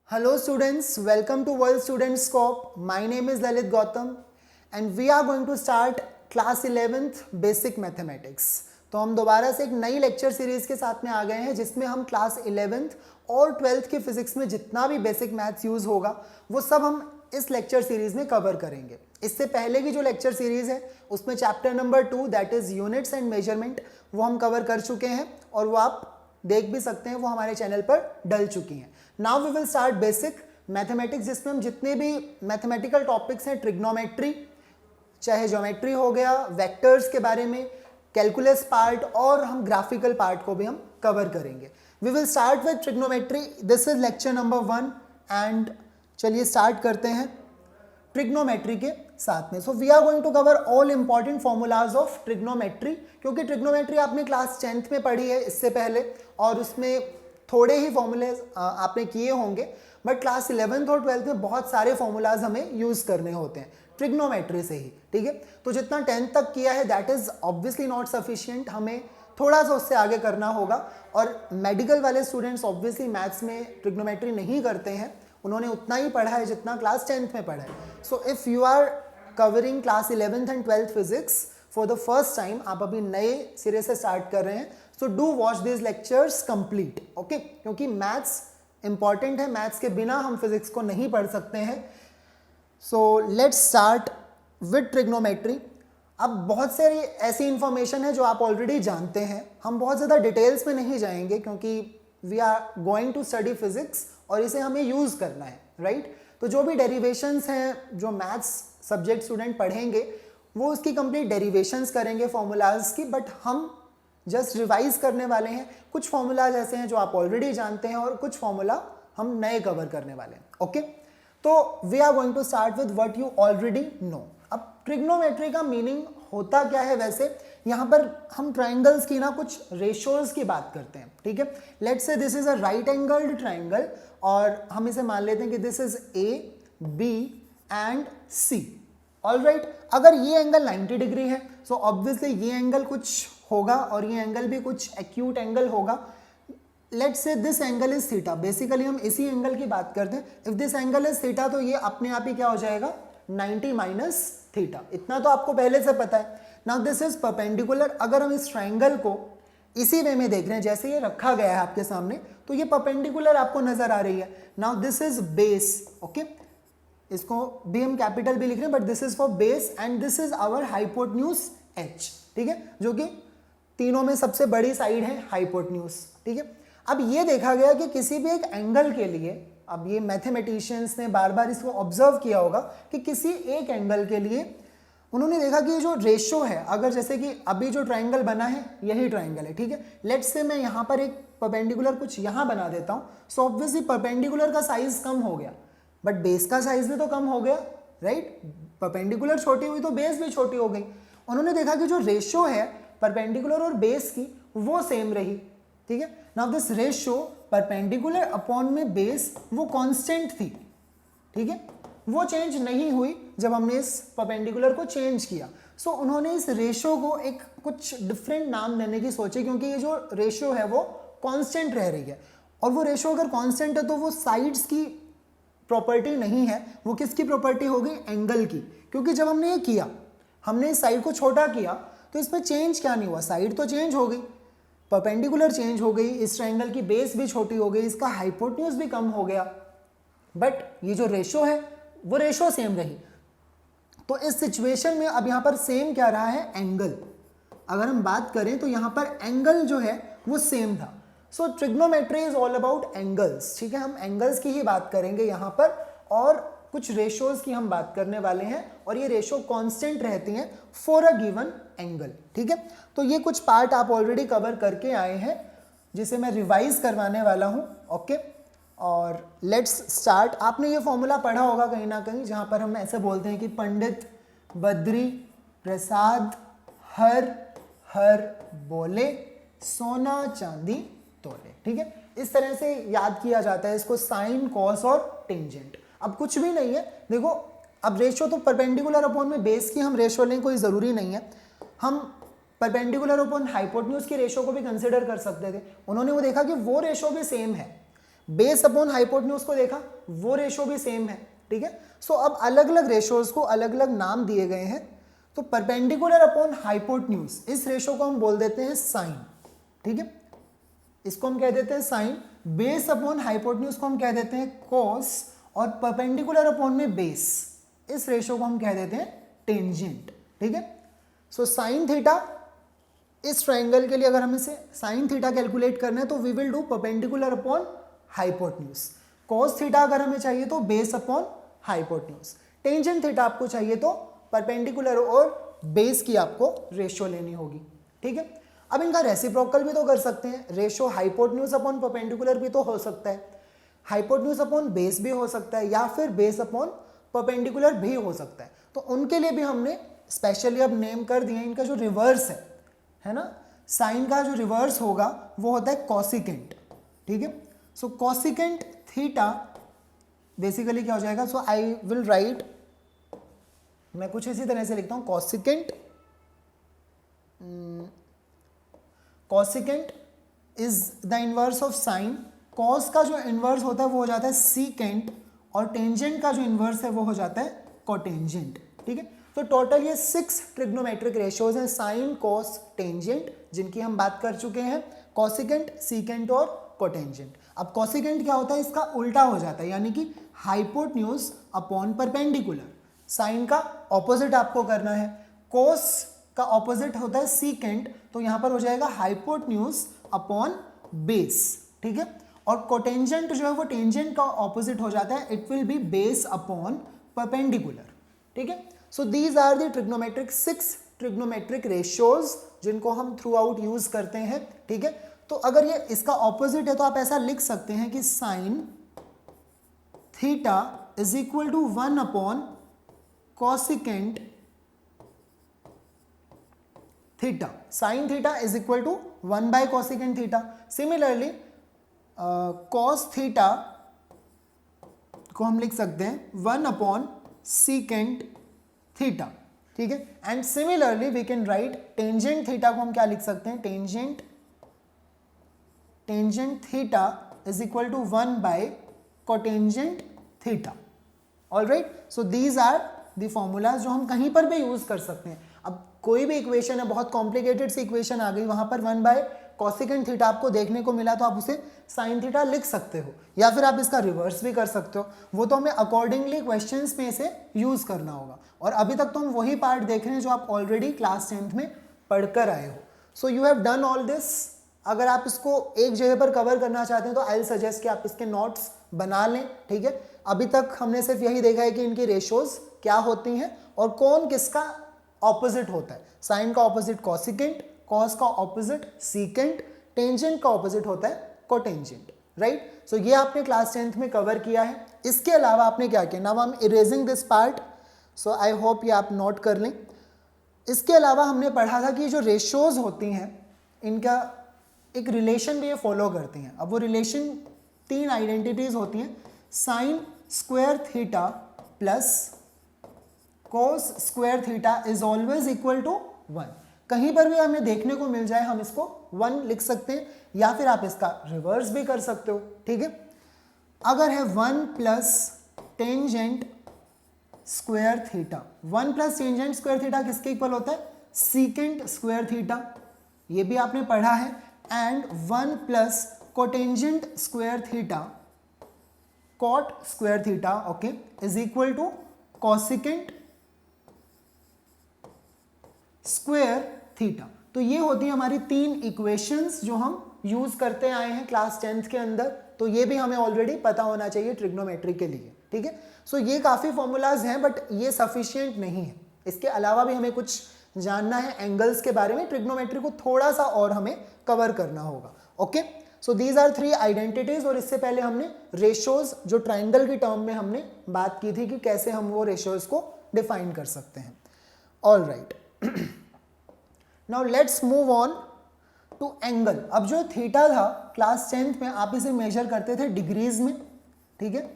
Hello students, welcome to World Student Scope. My name is Lalit Gautam and we are going to start class 11th Basic Mathematics. तो हम दोबारा से एक नई lecture series के साथ में आ गए हैं जिसमें हम क्लास 11th और 12th की फिजिक्स में जितना भी बेसिक मैथ्स यूज होगा वो सब हम इस लेक्चर सीरीज में कवर करेंगे. इससे पहले की जो लेक्चर सीरीज है उसमें chapter number 2 that is units and measurement वो हम कवर कर चुके हैं और वो आप देख भी सकते हैं, वो हमारे चैनल पर डल चुकी हैं. Now we will start basic mathematics जिसमें हम जितने भी मैथमेटिकल टॉपिक्स हैं, ट्रिग्नोमेट्री चाहे ज्योमेट्री हो गया, वेक्टर्स के बारे में, कैलकुलस पार्ट और हम ग्राफिकल पार्ट को भी हम कवर करेंगे. We will start with trigonometry. This is lecture number 1 and चलिए स्टार्ट करते हैं ट्रिग्नोमेट्री के साथ में. So we are going to cover all important formulas of trigonometry, क्योंकि ट्रिग्नोमेट्री आपने क्लास 10th में पढ़ी है इससे पहले और उसमें थोड़े ही फॉर्मूले आपने किए होंगे, बट क्लास 11th और 12th में बहुत सारे फॉर्मूलाज हमें यूज करने होते हैं ट्रिग्नोमेट्री से ही. ठीक है, तो जितना 10th तक किया है that is obviously not sufficient, हमें थोड़ा सा उससे आगे करना होगा. और मेडिकल वाले स्टूडेंट्स ऑब्वियसली मैथ्स में ट्रिग्नोमेट्री नहीं करते हैं, उन्होंने उतना ही पढ़ा है जितना क्लास 10th में पढ़ा है. So if you are covering class 11th and 12th physics for the first time, आप अभी नए सिरे से स्टार्ट कर रहे हैं, so do watch this lectures complete. Okay, क्योंकि मैथ्स इंपॉर्टेंट है, मैथ्स के बिना हम फिजिक्स को नहीं पढ़ सकते हैं. So let's start with trigonometry. अब बहुत सारी ऐसी इंफॉर्मेशन है जो आप ऑलरेडी जानते हैं, हम बहुत ज़्यादा डिटेल्स में नहीं जाएंगे क्योंकि we are going to study physics और इसे हमें यूज़ करना है, राइट. तो जो भी डेरिवेशंस हैं जो मैथ्स सब्जेक्ट स्टूडेंट पढ़ेंगे वो उसकी कंप्लीट डेरिवेशंस करेंगे फॉर्मूलाज की, बट हम जस्ट रिवाइज करने वाले हैं. कुछ फॉर्मूलाज ऐसे हैं जो आप ऑलरेडी जानते हैं और कुछ फॉर्मूला हम नए कवर करने वाले हैं. ओके, तो we are going to start with what you already know. अब ट्रिग्नोमेट्री का मीनिंग होता क्या है? वैसे यहाँ पर हम ट्राइंगल्स की ना कुछ रेशियोज की बात करते हैं. ठीक है, let's say this is a right angled triangle और हम इसे मान लेते हैं कि this is A, B and C. Alright, अगर ये एंगल 90 डिग्री है सो ऑब्वियसली ये एंगल कुछ होगा और ये एंगल भी कुछ एक्यूट एंगल होगा. Let's say this angle is theta, basically हम इसी एंगल की बात करते हैं. If this angle is theta तो ये अपने आप ही क्या हो जाएगा, 90 माइनस थीटा. इतना तो आपको पहले से पता है. Now this is perpendicular. अगर हम इस ट्राइंगल को इसी वे में देख रहे हैं जैसे ये रखा गया है आपके सामने, तो ये परपेंडिकुलर आपको नजर आ रही है. Now this is base. Okay, इसको भी हम कैपिटल भी लिख रहे हैं but this is for base and this is our hypotenuse H. ठीक है, जो कि तीनों में सबसे बड़ी साइड है हाइपोटेन्यूज. ठीक है, अब ये देखा गया कि किसी भी एक एंगल के लिए, अब ये मैथमेटिशियंस ने बार बार इसको ऑब्जर्व किया होगा कि किसी एक एंगल के लिए उन्होंने देखा कि ये जो रेशो है, अगर जैसे कि अभी जो ट्राइंगल बना है यही ट्राइंगल है. ठीक है, लेट्स से मैं यहाँ पर एक परपेंडिकुलर कुछ यहाँ बना देता हूँ, सो ऑब्वियसली परपेंडिकुलर का साइज कम हो गया बट बेस का साइज भी तो कम हो गया, राइट. परपेंडिकुलर छोटी हुई तो बेस भी छोटी हो गई. उन्होंने देखा कि जो रेशो है परपेंडिकुलर और बेस की वो सेम रही. ठीक है, now this ratio perpendicular upon में बेस वो कांस्टेंट थी. ठीक है, वो चेंज नहीं हुई जब हमने इस परपेंडिकुलर को चेंज किया. सो उन्होंने इस रेशो को एक कुछ डिफरेंट नाम देने की सोची, क्योंकि ये जो रेशो है वो कांस्टेंट रह रही है और वो रेशो अगर कांस्टेंट है तो वो साइड्स की प्रॉपर्टी नहीं है, वो किसकी प्रॉपर्टी हो गई, एंगल की. क्योंकि जब हमने ये किया, हमने इस साइड को छोटा किया तो इसमें चेंज क्या नहीं हुआ, साइड तो चेंज हो गई, परपेंडिकुलर चेंज हो गई, इस ट्राइंगल की बेस भी छोटी हो गई, इसका हाइपोटेन्यूज भी कम हो गया, बट ये जो रेशो है वो रेशो सेम रही. तो इस सिचुएशन में अब यहाँ पर सेम क्या रहा है, एंगल. अगर हम बात करें तो यहाँ पर एंगल जो है वो सेम था. So trigonometry is all about angles. ठीक है, हम एंगल्स की ही बात करेंगे यहाँ पर और कुछ रेशोज की हम बात करने वाले हैं और ये रेशो कांस्टेंट रहती हैं फॉर अ गिवन एंगल. ठीक है, तो ये कुछ पार्ट आप ऑलरेडी कवर करके आए हैं जिसे मैं रिवाइज करवाने वाला हूँ. ओके, और लेट्स स्टार्ट. आपने ये फॉर्मूला पढ़ा होगा कहीं ना कहीं जहाँ पर हम ऐसे बोलते हैं कि पंडित बद्री प्रसाद हर हर बोले सोना चांदी तोले. ठीक है, इस तरह से याद किया जाता है इसको, साइन कॉस और टेंजेंट. अब कुछ भी नहीं है, देखो अब रेशो तो परपेंडिकुलर अपॉन में बेस की हम रेशो लें कोई ज़रूरी नहीं है, हम परपेंडिकुलर अपॉन हाइपोटेन्यूज की रेशो को भी कंसिडर कर सकते थे. उन्होंने वो देखा कि वो रेशो भी सेम है बेस अपॉन हाइपोटेन्यूज को देखा, वो रेशो भी सेम है, ठीक है। सो अब अलग अलग रेशोज को अलग अलग नाम दिए गए हैं। तो परपेंडिकुलर अपॉन हाइपोटेन्यूज, इस रेशो को हम बोल देते हैं साइन, ठीक है, इसको हम कह देते हैं साइन। बेस अपॉन हाइपोटेन्यूज को हम कह देते हैं कॉस, और परपेंडिकुलर अपॉन में बेस, इस रेशो को हम कह देते हैं टेंजेंट, ठीक है। सो साइन थीटा, इस ट्रायंगल के लिए अगर हम इसे साइन थीटा कैलकुलेट करना है तो we will do perpendicular upon hypotenuse. Cos theta अगर हमें चाहिए तो base upon hypotenuse. Tangent theta आपको चाहिए तो परपेंडिकुलर और बेस की आपको रेशियो लेनी होगी, ठीक है। अब इनका रेसिप्रोकल भी तो कर सकते हैं, रेशियो हाइपोटेन्यूज अपॉन परपेंडिकुलर भी तो हो सकता है, हाइपोटेन्यूज अपॉन बेस भी हो सकता है, या फिर बेस अपॉन परपेंडिकुलर भी हो सकता है। तो उनके लिए भी हमने स्पेशली अब नेम कर दिए। इनका जो रिवर्स है ना, साइन का जो रिवर्स होगा वो होता है कॉसिकेंट, ठीक है। सो कॉसिकेंट थीटा बेसिकली क्या हो जाएगा, सो आई विल राइट, मैं कुछ इसी तरह से लिखता हूं, cosecant is the inverse of sine. Cos का जो इनवर्स होता है वो हो जाता है सीकेंट, और टेंजेंट का जो इनवर्स है वो हो जाता है कोटेंजेंट, ठीक है। तो टोटल ये 6 ट्रिग्नोमेट्रिक रेशियोज हैं, साइन कॉस टेंजेंट, जिनकी हम बात कर चुके हैं, कॉसिकेंट, सीकेंट और कोटेंजेंट। अब कॉसिकेंट क्या होता है, इसका उल्टा हो जाता है, यानी कि हाइपोटेन्यूज अपॉन परपेंडिकुलर। साइन का ऑपोजिट आपको करना है, कोस का ऑपोजिट होता है सीकेंट, तो यहां पर हो जाएगा हाइपोटेन्यूज अपॉन बेस, ठीक है। और कोटेंजेंट जो है वो टेंजेंट का ऑपोजिट हो जाता है, it will be base upon perpendicular, ठीक है। So these are the trigonometric 6 trigonometric ratios जिनको हम थ्रू आउट यूज करते हैं, ठीक है। तो अगर ये इसका ऑपोजिट है तो आप ऐसा लिख सकते हैं कि sine theta is equal to 1 upon cosecant theta. Sine theta is equal to 1 by cosecant theta. Similarly cos theta को हम लिख सकते हैं 1 अपॉन सीकेंट थीटा, ठीक है। And similarly we can write tangent theta को हम क्या लिख सकते हैं, tangent theta is equal to 1 by cotangent theta. Alright, so these are the formulas जो हम कहीं पर भी यूज कर सकते हैं। अब कोई भी इक्वेशन है, बहुत कॉम्प्लिकेटेड सी इक्वेशन आ गई, वहां पर 1 बाय कॉसिकेंट थीटा आपको देखने को मिला तो आप उसे साइन थीटा लिख सकते हो, या फिर आप इसका रिवर्स भी कर सकते हो। वो तो हमें अकॉर्डिंगली क्वेश्चंस में इसे यूज करना होगा। और अभी तक तो हम वही पार्ट देख रहे हैं जो आप ऑलरेडी क्लास 10th में पढ़कर आए हो। सो you have done all this. अगर आप इसको एक जगह पर कवर करना चाहते हैं तो आई विल सजेस्ट कि आप इसके नोट्स बना लें, ठीक है। अभी तक हमने सिर्फ यही देखा है कि इनकी रेशियोज क्या होती हैं और कौन किसका ऑपोजिट होता है। साइन का ऑपोजिट कॉसिकेंट, कॉस का ऑपोजिट सीकेंट, टेंजेंट का ऑपोजिट होता है कोटेंजेंट, राइट। सो ये आपने क्लास 10th में कवर किया है। इसके अलावा आपने क्या किया, now I am erasing this part, so I hope ये आप नोट कर लें। इसके अलावा हमने पढ़ा था कि ये जो रेशियोज होती हैं इनका एक रिलेशन भी ये फॉलो करती हैं। अब वो रिलेशन 3 आइडेंटिटीज होती हैं, sine square theta plus cos square theta is always equal to 1। कहीं पर भी हमें देखने को मिल जाए हम इसको 1 लिख सकते हैं, या फिर आप इसका रिवर्स भी कर सकते हो, ठीक है। अगर है 1 plus tangent square theta, 1 plus tangent square theta किसके इक्वल होता है, सीकेंट स्क्वायर थीटा, ये भी आपने पढ़ा है। And 1 plus cotangent square theta, cot square theta, okay, is equal to cosecant square theta. तो ये होती है हमारी 3 इक्वेशंस जो हम यूज करते आए हैं क्लास 10th के अंदर। तो ये भी हमें ऑलरेडी पता होना चाहिए ट्रिग्नोमेट्री के लिए, ठीक है। सो ये काफ़ी फॉर्मूलाज हैं बट ये सफिशिएंट नहीं है। इसके अलावा भी हमें कुछ जानना है एंगल्स के बारे में, ट्रिग्नोमेट्री को थोड़ा सा और हमें कवर करना होगा, okay. So these are 3 identities. और इससे पहले हमने रेशियोज जो ट्राइंगल की टर्म में हमने बात की थी कि कैसे हम वो रेशियोज को डिफाइन कर सकते हैं। All right, now let's move on to angle. अब जो थीटा था क्लास 10th में आप इसे मेजर करते थे डिग्रीज में, ठीक है।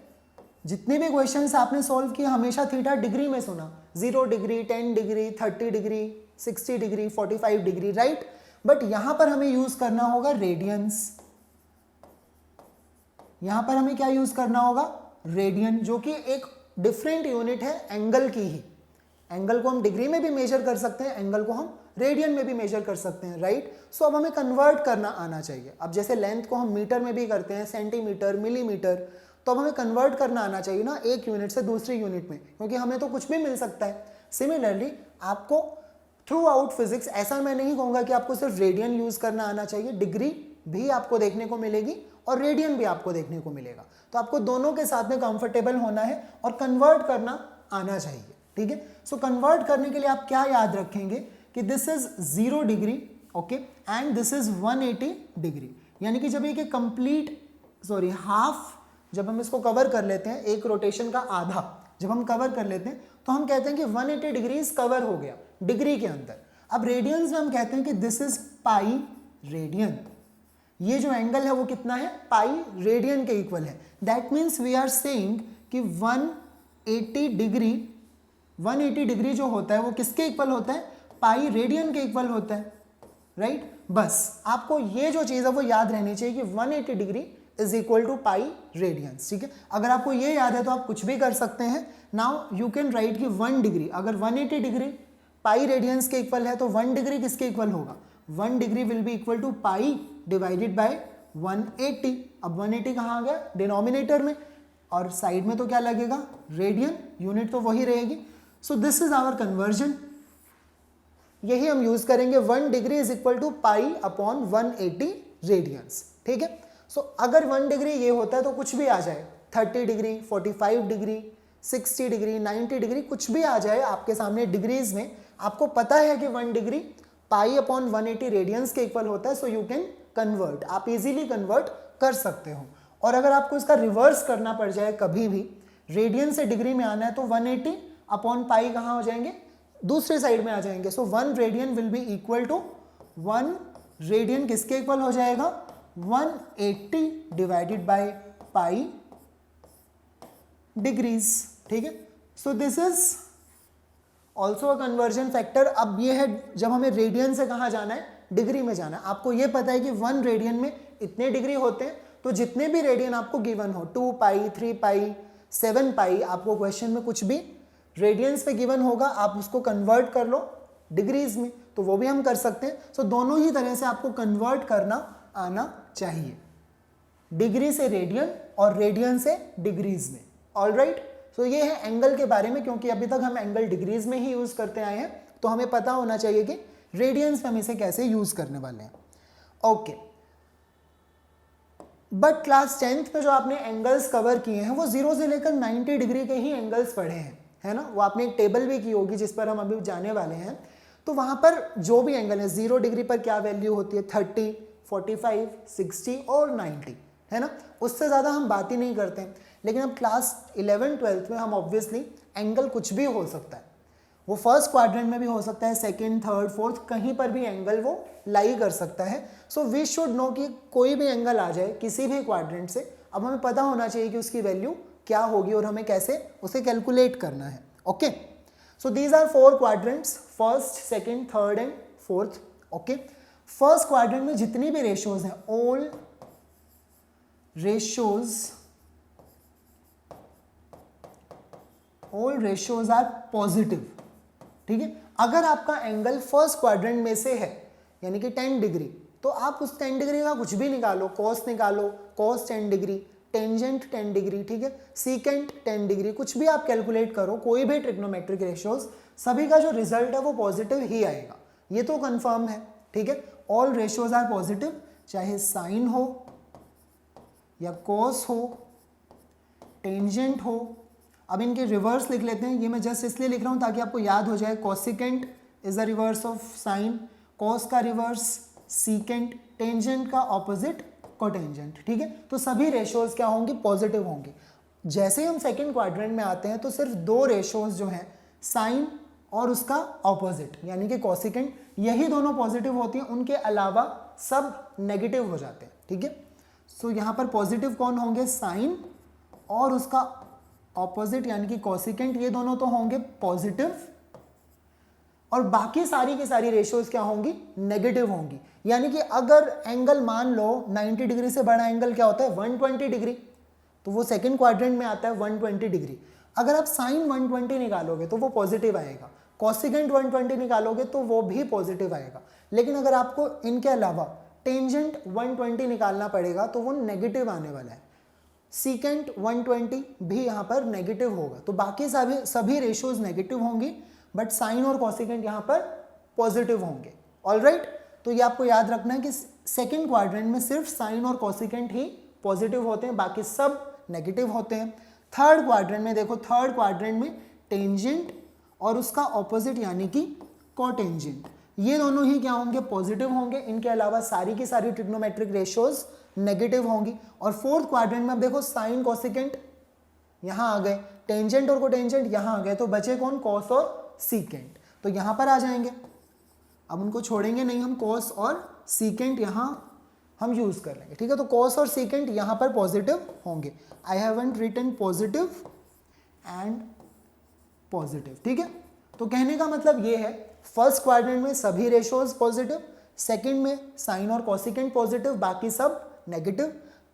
जितने भी क्वेश्चंस आपने सॉल्व किए हमेशा थीटा डिग्री में सुना, 0 degree, 10 degree, 30 degree, 60 degree, 45 degree, right. But यहां पर हमें यूज करना होगा रेडियंस, यहाँ पर हमें क्या यूज करना होगा, रेडियन, जो कि एक डिफरेंट यूनिट है एंगल की ही। एंगल को हम डिग्री में भी मेजर कर सकते हैं, एंगल को हम रेडियन में भी मेजर कर सकते हैं, राइट। सो अब हमें कन्वर्ट करना आना चाहिए। अब जैसे लेंथ को हम मीटर में भी करते हैं, सेंटीमीटर, मिलीमीटर, तो अब हमें कन्वर्ट करना आना चाहिए ना एक यूनिट से दूसरी यूनिट में, क्योंकि हमें तो कुछ भी मिल सकता है। सिमिलरली आपको थ्रू आउट फिजिक्स, ऐसा मैं नहीं कहूँगा कि आपको सिर्फ रेडियन यूज करना आना चाहिए, डिग्री भी आपको देखने को मिलेगी और रेडियन भी आपको देखने को मिलेगा। तो आपको दोनों के साथ में कंफर्टेबल होना है और कन्वर्ट करना आना चाहिए, ठीक है। सो कन्वर्ट करने के लिए आप क्या याद रखेंगे कि this is 0 degree, okay, and this is 180 degree. यानी कि जब एक कंप्लीट हाफ, जब हम इसको कवर कर लेते हैं, एक रोटेशन का आधा जब हम कवर कर लेते हैं, तो हम कहते हैं कि 180 डिग्रीज कवर हो गया डिग्री के अंदर। अब रेडियंस में हम कहते हैं कि दिस इज पाई रेडियन। ये जो एंगल है वो कितना है, पाई रेडियन के इक्वल है। That means we are saying कि 180 डिग्री जो होता है वो किसके इक्वल होता है, पाई रेडियन के इक्वल होता है, राइट। बस आपको ये जो चीज़ है वो याद रहनी चाहिए कि 180 degree is equal to pi radians, ठीक है। अगर आपको ये याद है तो आप कुछ भी कर सकते हैं। नाउ यू कैन राइट कि 1 डिग्री, अगर 180 डिग्री पाई रेडियंस के इक्वल है तो 1 डिग्री किसके इक्वल होगा, 1 degree will be equal to pi divided by 180। अब 180 कहाँ आ गया, डिनोमिनेटर में, और साइड में तो क्या लगेगा, रेडियन, यूनिट तो वही रहेगी। So this is our conversion, यही हम यूज करेंगे। 1 degree is equal to pi upon 180 radians, ठीक है। सो अगर 1 डिग्री ये होता है तो कुछ भी आ जाए, 30 डिग्री, 45 डिग्री, 60 डिग्री, 90 डिग्री, कुछ भी आ जाए आपके सामने डिग्रीज में, आपको पता है कि 1 डिग्री पाई अपॉन 180 रेडियंस के इक्वल होता है। सो यू कैन कन्वर्ट, आप इजीली कन्वर्ट कर सकते हो। और अगर आपको इसका रिवर्स करना पड़ जाए कभी भी, रेडियन से डिग्री में आना है, तो 180 अपॉन पाई कहाँ हो जाएंगे, दूसरे साइड में आ जाएंगे। So 1 radian will be equal to 1 radian किसके इक्वल हो जाएगा, 180 डिवाइडेड बाय पाई डिग्रीज, ठीक है। So this is also a conversion factor. अब ये है जब हमें रेडियन से कहाँ जाना है, डिग्री में जाना है। आपको ये पता है कि 1 रेडियन में इतने डिग्री होते हैं, तो जितने भी रेडियन आपको गिवन हो, 2 पाई, 3 पाई, 7 पाई, आपको क्वेश्चन में कुछ भी रेडियंस पे गिवन होगा, आप उसको कन्वर्ट कर लो डिग्रीज में, तो वो भी हम कर सकते हैं। सो दोनों ही तरह से आपको कन्वर्ट करना आना चाहिए, डिग्री से रेडियन और रेडियन से डिग्रीज में, ऑलराइट। सो ये है एंगल के बारे में, क्योंकि अभी तक हम एंगल डिग्रीज में ही यूज करते आए हैं, तो हमें पता होना चाहिए कि रेडियंस में हम इसे कैसे यूज करने वाले हैं, ओके। बट क्लास 10th में जो आपने एंगल्स कवर किए हैं वो 0 से लेकर 90 डिग्री के ही एंगल्स पढ़े हैं, है ना। वो आपने एक टेबल भी की होगी जिस पर हम अभी जाने वाले हैं। तो वहां पर जो भी एंगल है, 0 डिग्री पर क्या वैल्यू होती है, 30, 45, 60 और 90, है ना। उससे ज़्यादा हम बात ही नहीं करते हैं। लेकिन अब क्लास 11 12th में हम ऑब्वियसली एंगल कुछ भी हो सकता है, वो फर्स्ट क्वाड्रेंट में भी हो सकता है, सेकंड, थर्ड, फोर्थ, कहीं पर भी एंगल वो लाई कर सकता है। सो वी शुड नो कि कोई भी एंगल आ जाए किसी भी क्वाड्रेंट से, अब हमें पता होना चाहिए कि उसकी वैल्यू क्या होगी और हमें कैसे उसे कैलकुलेट करना है, okay. So these are 4 quadrants, first, second, third and fourth, okay. First quadrant में जितनी भी रेशियोज हैं, ऑल रेशियोज आर पॉजिटिव, ठीक है। अगर आपका एंगल फर्स्ट क्वाड्रेंट में से है, यानी कि 10 डिग्री, तो आप उस 10 डिग्री का कुछ भी निकालो, कॉस निकालो, कॉस 10 डिग्री, टेंजेंट 10 डिग्री, ठीक है, सीकेंट 10 डिग्री, कुछ भी आप कैलकुलेट करो, कोई भी ट्रिग्नोमेट्रिक रेशियोज, सभी का जो रिजल्ट है वो पॉजिटिव ही आएगा, ये तो कंफर्म है, ठीक है। ऑल रेशियोज आर पॉजिटिव, चाहे साइन हो या कॉस हो, टेंजेंट हो। अब इनके रिवर्स लिख लेते हैं, ये मैं जस्ट इसलिए लिख रहा हूँ ताकि आपको याद हो जाए। Cosecant is the reverse of sine, cos का रिवर्स सीकेंट, टेंजेंट का ऑपोजिट कोटेंजेंट, ठीक है। तो सभी रेशियोज क्या होंगी, पॉजिटिव होंगी। जैसे ही हम सेकंड क्वाड्रेंट में आते हैं तो सिर्फ 2 रेशियोज जो हैं, साइन और उसका ऑपोजिट यानी कि कॉसिकेंट, यही दोनों पॉजिटिव होती हैं, उनके अलावा सब नेगेटिव हो जाते हैं, ठीक है। सो यहाँ पर पॉजिटिव कौन होंगे, साइन और उसका ऑपोजिट यानी कि कॉसिकेंट, ये दोनों तो होंगे पॉजिटिव, और बाकी सारी की सारी रेशियोज क्या होंगी, नेगेटिव होंगी। यानी कि अगर एंगल मान लो 90 डिग्री से बड़ा एंगल क्या होता है, 120 डिग्री, तो वो सेकंड क्वाड्रेंट में आता है 120 डिग्री। अगर आप साइन 120 निकालोगे तो वो पॉजिटिव आएगा, कॉसिकेंट 120 निकालोगे तो वो भी पॉजिटिव आएगा। लेकिन अगर आपको इनके अलावा टेंजेंट 120 निकालना पड़ेगा तो वो नेगेटिव आने वाला है। सीकेंट 120 भी यहाँ पर नेगेटिव होगा। तो बाकी सभी रेशियोज नेगेटिव होंगी, बट साइन और कॉसिकेंट यहाँ पर पॉजिटिव होंगे। ऑलराइट, तो ये आपको याद रखना है कि सेकंड क्वाड्रेंट में सिर्फ साइन और कॉसिकेंट ही पॉजिटिव होते हैं, बाकी सब नेगेटिव होते हैं। थर्ड क्वाड्रेंट में देखो, थर्ड क्वाड्रेंट में टेंजेंट और उसका ऑपोजिट यानी कि कोटेंजेंट, ये दोनों ही क्या होंगे, पॉजिटिव होंगे। इनके अलावा सारी की सारी ट्रिग्नोमेट्रिक रेशियोज नेगेटिव होंगी। और फोर्थ क्वाड्रेंट में अब देखो, साइन कॉसिकेंट यहाँ आ गए, टेंजेंट और कोटेंजेंट यहाँ आ गए, तो बचे कौन, कॉस और सीकेंट। तो यहाँ पर आ जाएंगे, अब उनको छोड़ेंगे नहीं हम, कॉस और सीकेंट यहाँ हम यूज कर लेंगे। ठीक है, तो कॉस और सीकेंट यहाँ पर पॉजिटिव होंगे। I haven't written positive and positive. ठीक है, तो कहने का मतलब ये है, फर्स्ट क्वाड्रेंट में सभी रेशियोज पॉजिटिव, सेकंड में साइन और कॉसिकेंट पॉजिटिव, बाकी सब नेगेटिव।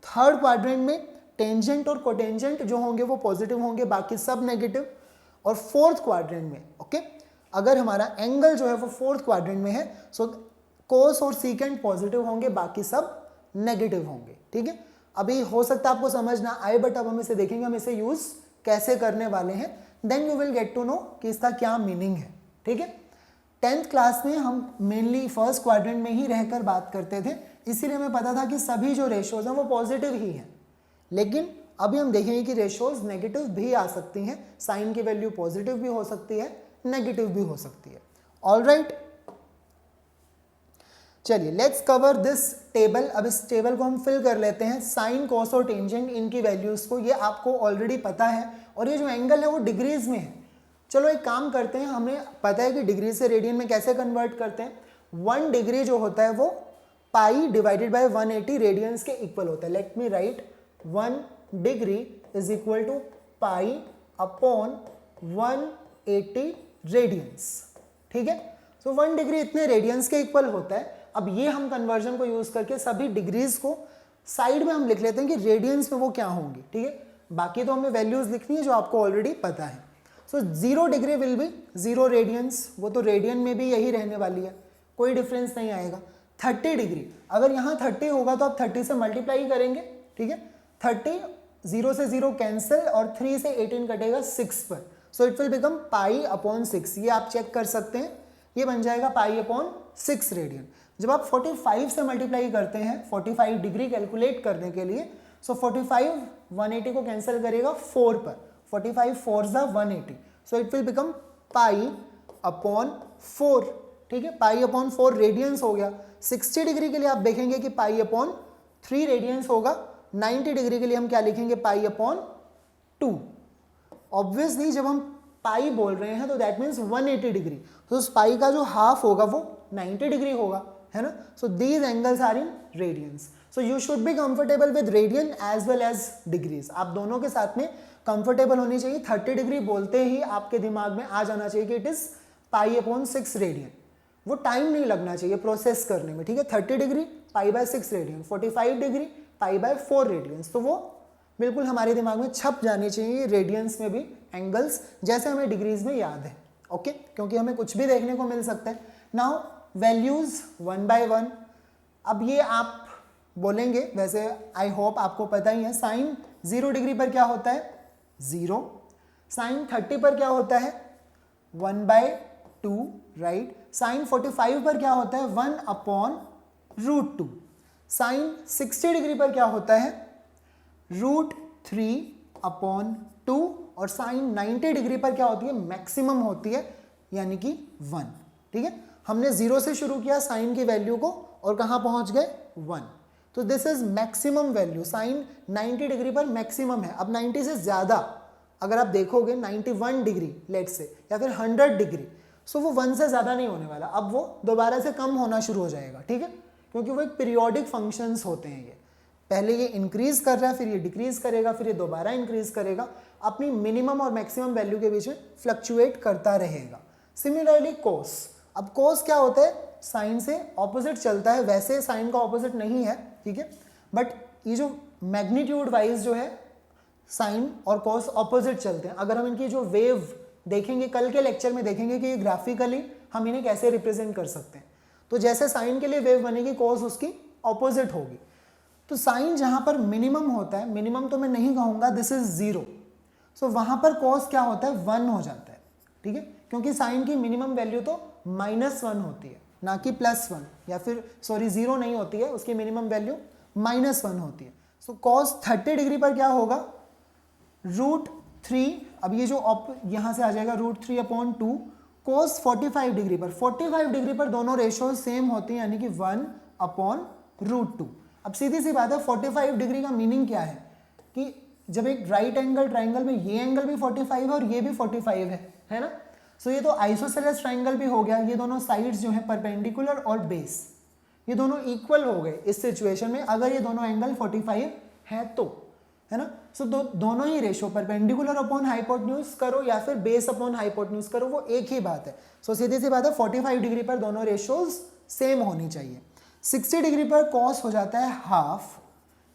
थर्ड क्वाड्रेंट में टेंजेंट और कोटेंजेंट जो होंगे वो पॉजिटिव होंगे, बाकी सब नेगेटिव। और फोर्थ क्वाड्रेंट में ओके, अगर हमारा एंगल जो है वो फोर्थ क्वाड्रेंट में है, सो कोस और सीकेंट पॉजिटिव होंगे, बाकी सब नेगेटिव होंगे। ठीक है, अभी हो सकता है आपको समझ ना आए, बट अब हम इसे देखेंगे, हम इसे यूज कैसे करने वाले हैं, then you will get to know कि इसका क्या मीनिंग है। ठीक है, 10th क्लास में हम मेनली फर्स्ट क्वाड्रेंट में ही रहकर बात करते थे, इसीलिए हमें पता था कि सभी जो रेशियोज हैं वो पॉजिटिव ही हैं। लेकिन अभी हम देखेंगे कि रेशियोज नेगेटिव भी आ सकती हैं, साइन की वैल्यू पॉजिटिव भी हो सकती है, नेगेटिव भी हो सकती है। ऑलराइट, चलिए लेट्स कवर दिस टेबल। अब इस टेबल को हम फिल कर लेते हैं। साइन, कॉस और टेंजेंट, इनकी वैल्यूज को ये आपको ऑलरेडी पता है, और ये जो एंगल है वो डिग्रीज में है। चलो एक काम करते हैं, हमें पता है कि डिग्री से रेडियन में कैसे कन्वर्ट करते हैं। 1 डिग्री जो होता है वो पाई डिवाइडेड बाय 180 रेडियंस के इक्वल होता है। Let me write 1 degree is equal to pi upon 180 radians. ठीक है, सो 1 डिग्री इतने रेडियंस के इक्वल होता है। अब ये हम कन्वर्जन को यूज करके सभी डिग्रीज को साइड में हम लिख लेते हैं कि रेडियंस में वो क्या होंगी। ठीक है, बाकी तो हमें वैल्यूज लिखनी है जो आपको ऑलरेडी पता है। सो 0 डिग्री विल बी 0 रेडियंस, वो तो रेडियन में भी यही रहने वाली है, कोई डिफरेंस नहीं आएगा। 30 डिग्री, अगर यहाँ 30 होगा तो आप 30 से मल्टीप्लाई करेंगे। ठीक है, 30, 0 से 0 कैंसिल, और 3 से 18 कटेगा 6 पर, सो it will become pi upon 6। ये आप चेक कर सकते हैं, ये बन जाएगा पाई अपॉन 6 रेडियन। जब आप 45 से मल्टीप्लाई करते हैं 45 डिग्री कैलकुलेट करने के लिए, सो 45 180 को कैंसिल करेगा 4 पर, 45 4 ज़ा 180, सो it will become pi upon 4। ठीक है, पाई अपॉन 4 रेडियंस हो गया। 60 डिग्री के लिए आप देखेंगे कि पाई अपॉन 3 रेडियंस होगा। 90 डिग्री के लिए हम क्या लिखेंगे, पाई अपॉन 2। ऑब्वियसली जब हम पाई बोल रहे हैं तो दैट मीन्स 180 डिग्री, तो उस पाई का जो हाफ होगा वो 90 डिग्री होगा, है ना। So these angles are in radians. So you should be comfortable with radian as well as degrees. आप दोनों के साथ में कंफर्टेबल होनी चाहिए। 30 डिग्री बोलते ही आपके दिमाग में आ जाना चाहिए कि it is pi upon 6 radian. वो टाइम नहीं लगना चाहिए प्रोसेस करने में। ठीक है, 30 degree pi by 6 radian, 45 degree pi by 4 radians, तो वो बिल्कुल हमारे दिमाग में छप जानी चाहिए रेडियंस में भी एंगल्स, जैसे हमें डिग्रीज में याद है। ओके, क्योंकि हमें कुछ भी देखने को मिल सकता है। Now values 1 by 1। अब ये आप बोलेंगे, वैसे आई होप आपको पता ही है, साइन 0 डिग्री पर क्या होता है, 0। साइन 30 पर क्या होता है, 1 बाय 2, राइट। साइन 45 पर क्या होता है, 1 अपॉन √2। साइन 60 डिग्री पर क्या होता है, √3 अपॉन 2। और साइन 90 डिग्री पर क्या होती है, मैक्सिमम होती है, यानी कि 1। ठीक है, हमने 0 से शुरू किया साइन की वैल्यू को, और कहाँ पहुंच गए, 1। तो this is maximum value. Sine 90 degree पर मैक्सिमम है। अब 90 से ज़्यादा अगर आप देखोगे, 91 डिग्री लेट से, या फिर 100 डिग्री, सो वो 1 से ज़्यादा नहीं होने वाला, अब वो दोबारा से कम होना शुरू हो जाएगा। ठीक है, क्योंकि वो एक पीरियोडिक फंक्शंस होते हैं। ये पहले ये इंक्रीज कर रहा है, फिर ये डिक्रीज करेगा, फिर ये दोबारा इंक्रीज करेगा, अपनी मिनिमम और मैक्सिमम वैल्यू के बीच में फ्लक्चुएट करता रहेगा। सिमिलरली कोस, अब कोस क्या होता है, साइन से ऑपोजिट चलता है। वैसे साइन का ऑपोजिट नहीं है, ठीक है, बट ये जो मैग्नीट्यूड वाइज जो है साइन और कॉस ऑपोजिट चलते हैं। अगर हम इनकी जो वेव देखेंगे, कल के लेक्चर में देखेंगे कि ग्राफिकली हम इन्हें कैसे रिप्रेजेंट कर सकते हैं। तो जैसे साइन के लिए वेव बनेगी, कॉस उसकी ऑपोजिट होगी। तो साइन जहां पर मिनिमम होता है, मिनिमम तो मैं नहीं कहूंगा, दिस इज 0, सो वहां पर कॉस क्या होता है, 1 हो जाता है। ठीक है, क्योंकि साइन की मिनिमम वैल्यू तो -1 होती है, ना कि +1, या फिर सॉरी 0 नहीं होती है, उसकी मिनिमम वैल्यू -1 होती है। सो कॉस 30 डिग्री पर क्या होगा, √3, अब ये जो यहां से आ जाएगा √3/2, कॉस 45 डिग्री पर, 45 डिग्री पर दोनों रेशो सेम होती हैं, यानी कि 1/√2। अब सीधी सी बात है, 45 डिग्री का मीनिंग क्या है कि जब एक राइट एंगल ट्राइंगल में ये एंगल भी 45 है और ये भी 45 है ना। सो ये तो आइसोसेलेस ट्राइंगल भी हो गया, ये दोनों साइड्स जो है परपेंडिकुलर और बेस, ये दोनों इक्वल हो गए इस सिचुएशन में, अगर ये दोनों एंगल 45 है तो, है ना। सो दोनों ही रेशो परपेंडिकुलर अपॉन हाइपोटेन्यूज करो या फिर बेस अपॉन हाइपोटेन्यूज करो, वो एक ही बात है। सो सीधी सी बात है, 45 डिग्री पर दोनों रेशोज सेम होनी चाहिए। 60 डिग्री पर कॉस हो जाता है हाफ,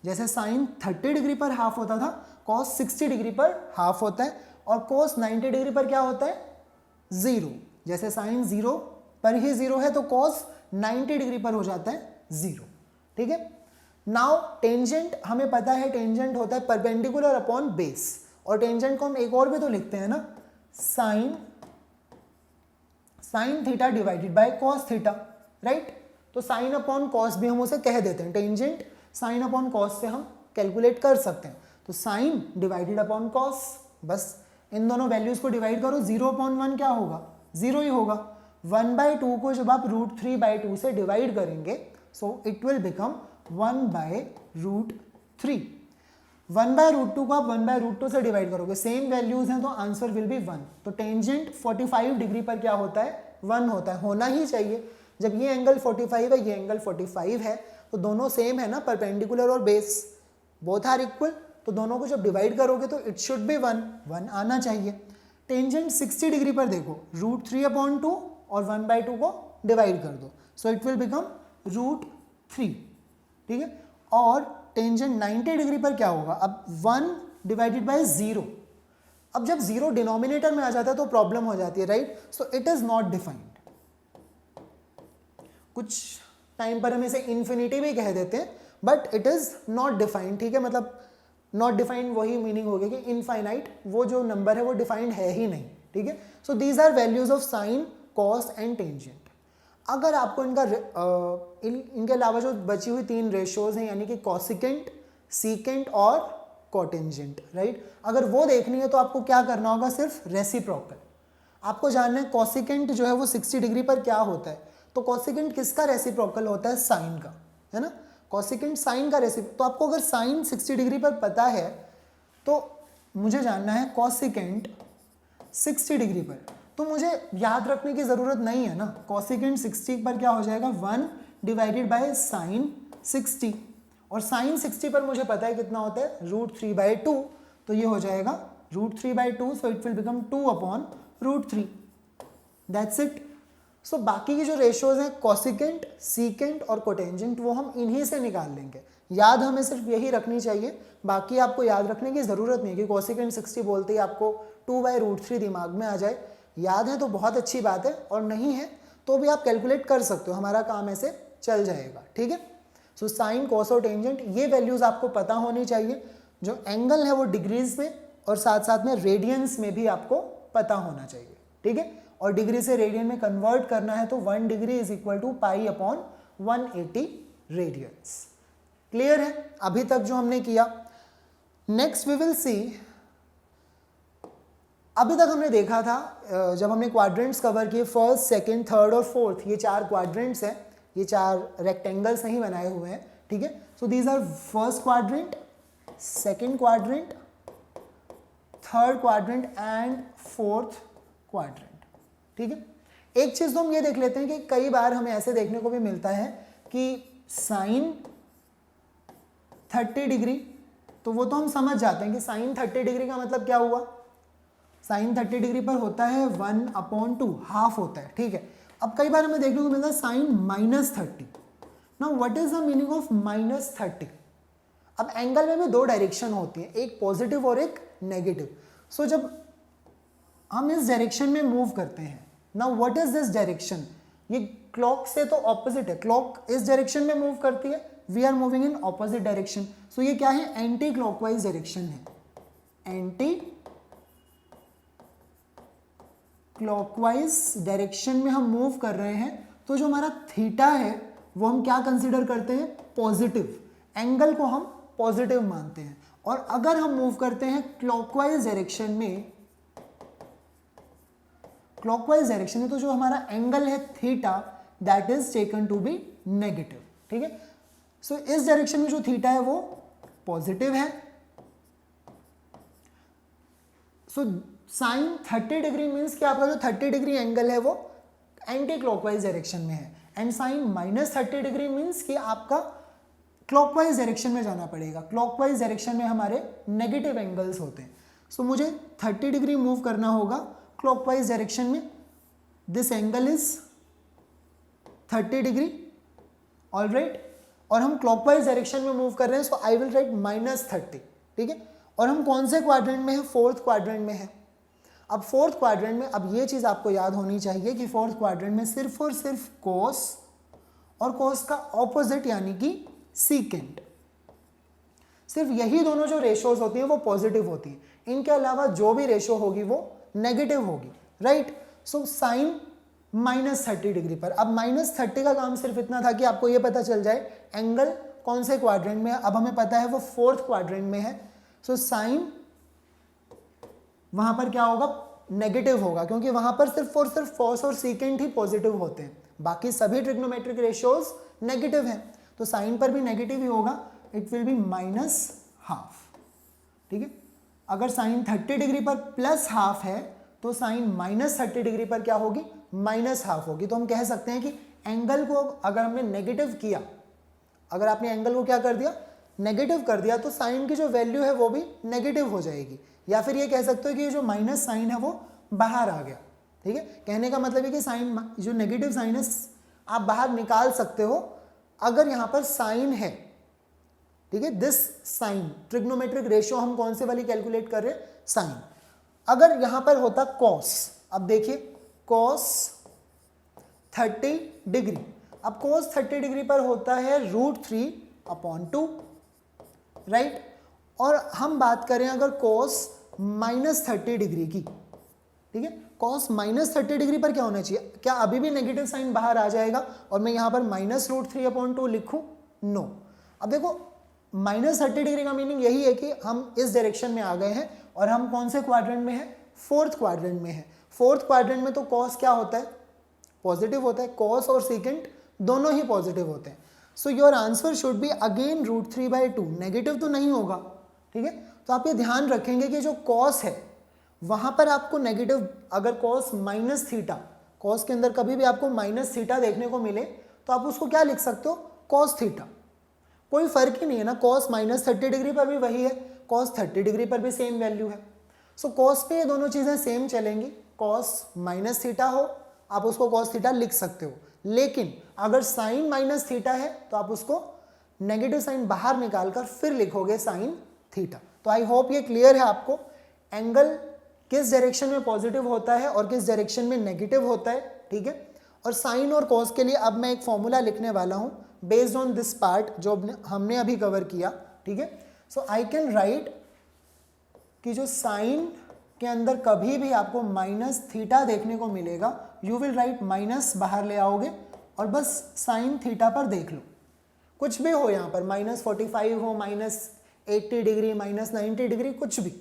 जैसे साइन 30 डिग्री पर हाफ होता था, कॉस 60 डिग्री पर हाफ होता है। और कॉस 90 डिग्री पर क्या होता है, 0, जैसे साइन 0 पर ही 0 है, तो कॉस 90 डिग्री पर हो जाता है 0। ठीक है, नाउ टेंजेंट हमें पता है, टेंजेंट होता है परपेंडिकुलर अपॉन बेस, और टेंजेंट को हम एक और भी तो लिखते हैं ना, sine theta divided by cos theta, right. तो साइन अपॉन कॉस भी हम उसे कह देते हैं, टेंजेंट साइन अपॉन कॉस से हम कैलकुलेट कर सकते हैं। तो साइन डिवाइडेड अपॉन कॉस, बस इन दोनों वैल्यूज को डिवाइड करो, 0/1 क्या होगा, 0 ही होगा। 1/2 को जब आप √3/2 से डिवाइड करेंगे, सो इट विल बिकम 1/√3। 1/√2 को आप 1/√2 से डिवाइड करोगे, सेम वैल्यूज हैं तो आंसर विल बी 1। तो टेंजेंट 45 डिग्री पर क्या होता है, 1 होता है, होना ही चाहिए। जब ये एंगल 45 है, ये एंगल 45 है, तो दोनों सेम है ना, परपेंडिकुलर और बेस बोथ आर इक्वल, तो दोनों को जब डिवाइड करोगे तो इट शुड बी 1 आना चाहिए। टेंजेंट 60 डिग्री पर देखो, √3/2 और 1/2 को डिवाइड कर दो, सो इट विल बिकम √3। ठीक है, और टेंजेंट 90 डिग्री पर क्या होगा, अब 1 डिवाइडेड बाय 0। अब जब 0 डिनोमिनेटर में आ जाता है तो प्रॉब्लम हो जाती है, right. So it is not defined, कुछ टाइम पर हम इसे इन्फिनिटी भी कह देते हैं, but it is not defined. ठीक है, मतलब नॉट डिफाइंड वही मीनिंग हो गया कि इनफाइनाइट, वो जो नंबर है वो डिफाइंड है ही नहीं। ठीक है, so these are values of sine, cos and tangent. अगर आपको इनके अलावा जो बची हुई 3 रेशियोज हैं, यानी कि कॉसिकेंट, सीकेंट और कोटेंजेंट, राइट, अगर वो देखनी है तो आपको क्या करना होगा, सिर्फ रेसिप्रोकल। आपको जानना है कॉसिकेंट जो है वो 60 डिग्री पर क्या होता है, तो कॉसिकेंट किसका रेसिप्रोकल होता है, साइन का, है ना। कॉसिकेंट साइन का तो आपको अगर साइन 60 डिग्री पर पता है तो मुझे जानना है कॉसिकेंट 60 डिग्री पर, तो मुझे याद रखने की ज़रूरत नहीं है ना। कॉसिकेंट 60 पर क्या हो जाएगा, 1 डिवाइडेड बाय साइन 60, और साइन 60 पर मुझे पता है कितना होता है, √3/2, तो ये हो जाएगा √3/2, so it will become 2/√3, that's it. So बाकी की जो रेशियोज हैं, कॉसिकेंट, सीकेंट और कोटेंजेंट, वो हम इन्हीं से निकाल लेंगे। याद हमें सिर्फ यही रखनी चाहिए, बाकी आपको याद रखने की ज़रूरत नहीं कि कॉसिकेंट 60 बोलते ही आपको 2/√3 दिमाग में आ जाए। याद है तो बहुत अच्छी बात है, और नहीं है तो भी आप कैलकुलेट कर सकते हो, हमारा काम ऐसे चल जाएगा। ठीक है, सो साइन, कॉस और टेंजेंट, ये वैल्यूज़ आपको पता होनी चाहिए। जो एंगल है वो डिग्रीज में और साथ साथ में रेडियंस में भी आपको पता होना चाहिए। ठीक है, और डिग्री से रेडियन में कन्वर्ट करना है तो 1 degree is equal to π/180 radians. Clear है अभी तक जो हमने किया। नेक्स्ट वी विल सी, अभी तक हमने देखा था जब हमने क्वाड्रेंट्स कवर किए, फर्स्ट, सेकंड, थर्ड और फोर्थ, ये 4 क्वाड्रेंट्स हैं, ये 4 रेक्टेंगल्स नहीं बनाए हुए हैं। ठीक है, so these are first quadrant, second quadrant, third quadrant and fourth quadrant. ठीक है, एक चीज तो हम ये देख लेते हैं कि कई बार हमें ऐसे देखने को भी मिलता है कि साइन 30 डिग्री, तो वो तो हम समझ जाते हैं कि साइन 30 डिग्री का मतलब क्या हुआ, साइन 30 डिग्री पर होता है 1/2, हाफ होता है। ठीक है, अब कई बार हमें देखने को मिलता है sine -30। Now what is the meaning of -30? अब एंगल में भी दो डायरेक्शन होती हैं, एक पॉजिटिव और एक नेगेटिव। सो जब हम इस डायरेक्शन में मूव करते हैं, now what is this direction, ये क्लॉक से तो ऑपोजिट है, क्लॉक इस डायरेक्शन में मूव करती है, we are moving in opposite direction. So ये क्या है, एंटी क्लॉकवाइज डायरेक्शन है, एंटी क्लॉकवाइज डायरेक्शन में हम मूव कर रहे हैं। तो जो हमारा थीटा है वो हम क्या कंसीडर करते हैं, पॉजिटिव, एंगल को हम पॉजिटिव मानते हैं। और अगर हम मूव करते हैं क्लॉकवाइज डायरेक्शन में, क्लॉकवाइज डायरेक्शन में, तो जो हमारा एंगल है theta that is taken to be negative, ठीक है। सो इस डायरेक्शन में जो थीटा है वो पॉजिटिव है। सो साइन 30 डिग्री मीन्स कि आपका जो 30 डिग्री एंगल है वो एंटी क्लॉकवाइज डायरेक्शन में है, एंड साइन -30 डिग्री मीन्स कि आपका क्लॉकवाइज डायरेक्शन में जाना पड़ेगा। क्लॉकवाइज डायरेक्शन में हमारे नेगेटिव एंगल्स होते हैं। सो मुझे 30 डिग्री मूव करना होगा क्लॉकवाइज डायरेक्शन में, this angle is 30 degree, alright, और हम क्लॉकवाइज डायरेक्शन में मूव कर रहे हैं, सो आई विल राइट -30, ठीक है। और हम कौन से क्वाड्रेंट में है, फोर्थ क्वाड्रेंट में है। अब फोर्थ क्वाड्रेंट में, अब ये चीज आपको याद होनी चाहिए कि फोर्थ क्वाड्रेंट में सिर्फ और सिर्फ कोस और कोस का ऑपोजिट यानी कि सीकेंट, सिर्फ यही दोनों जो रेशोज होती हैं वो पॉजिटिव होती हैं। इनके अलावा जो भी रेशो होगी वो नेगेटिव होगी, राइट। सो साइन -30 डिग्री पर, अब -30 का काम सिर्फ इतना था कि आपको ये पता चल जाए एंगल कौन से क्वाड्रेंट में है। अब हमें पता है वो फोर्थ क्वाड्रेंट में है। सो साइन वहां पर क्या होगा, नेगेटिव होगा, क्योंकि वहां पर सिर्फ और सिर्फ कॉस और सीकेंट ही पॉजिटिव होते हैं, बाकी सभी ट्रिग्नोमेट्रिक रेशियोज नेगेटिव हैं। तो साइन पर भी नेगेटिव ही होगा, इट विल बी -12, ठीक है। अगर साइन 30 डिग्री पर +12 है तो साइन -30 डिग्री पर क्या होगी, -12 होगी। तो हम कह सकते हैं कि एंगल को अगर हमने नेगेटिव किया, अगर आपने एंगल को क्या कर दिया, नेगेटिव कर दिया, तो साइन की जो वैल्यू है वो भी नेगेटिव हो जाएगी। या फिर ये कह सकते हो कि ये जो माइनस साइन है वो बाहर आ गया, ठीक है। कहने का मतलब है कि साइन, जो नेगेटिव साइन है आप बाहर निकाल सकते हो अगर यहाँ पर साइन है, ठीक है। दिस साइन, ट्रिग्नोमेट्रिक रेशियो हम कौन से वाली कैलकुलेट कर रहे हैं, साइन। अगर यहाँ पर होता कॉस, अब देखिए कॉस 30 डिग्री, अब कॉस 30 डिग्री पर होता है √3/2, राइट। और हम बात करें अगर cos -30 डिग्री की, ठीक है, cos -30 डिग्री पर क्या होना चाहिए, क्या अभी भी नेगेटिव साइन बाहर आ जाएगा और मैं यहां पर -√3/2 लिखूं, नो। अब देखो -30 डिग्री का मीनिंग यही है कि हम इस डायरेक्शन में आ गए हैं और हम कौन से क्वाड्रेंट में है, फोर्थ क्वाड्रेंट में है। फोर्थ क्वाड्रेंट में तो cos क्या होता है, पॉजिटिव होता है, cos और सेकेंट दोनों ही पॉजिटिव होते हैं। So your answer should be again √3/2, negative तो नहीं होगा, ठीक है। तो आप ये ध्यान रखेंगे कि जो cos है वहां पर आपको नेगेटिव, अगर cos -θ, cos के अंदर कभी भी आपको -θ देखने को मिले तो आप उसको क्या लिख सकते हो, cos θ, कोई फर्क ही नहीं है ना। cos -30 डिग्री पर भी वही है, cos 30 डिग्री पर भी सेम वैल्यू है। सो cos पे ये दोनों चीजें सेम चलेंगी, cos -θ हो आप उसको cos θ लिख सकते हो, लेकिन अगर साइन -θ है तो आप उसको नेगेटिव साइन बाहर निकालकर फिर लिखोगे साइन थीटा। तो आई होप ये क्लियर है आपको, एंगल किस डायरेक्शन में पॉजिटिव होता है और किस डायरेक्शन में नेगेटिव होता है, ठीक है। और साइन और कॉस के लिए अब मैं एक फॉर्मूला लिखने वाला हूं बेस्ड ऑन दिस पार्ट जो हमने अभी कवर किया, ठीक है। सो आई कैन राइट कि जो साइन के अंदर कभी भी आपको -θ देखने को मिलेगा, यू विल राइट माइनस बाहर ले आओगे और बस साइन थीटा पर देख लो, कुछ भी हो यहाँ पर -45 हो, -80 डिग्री, -90 डिग्री, कुछ भी,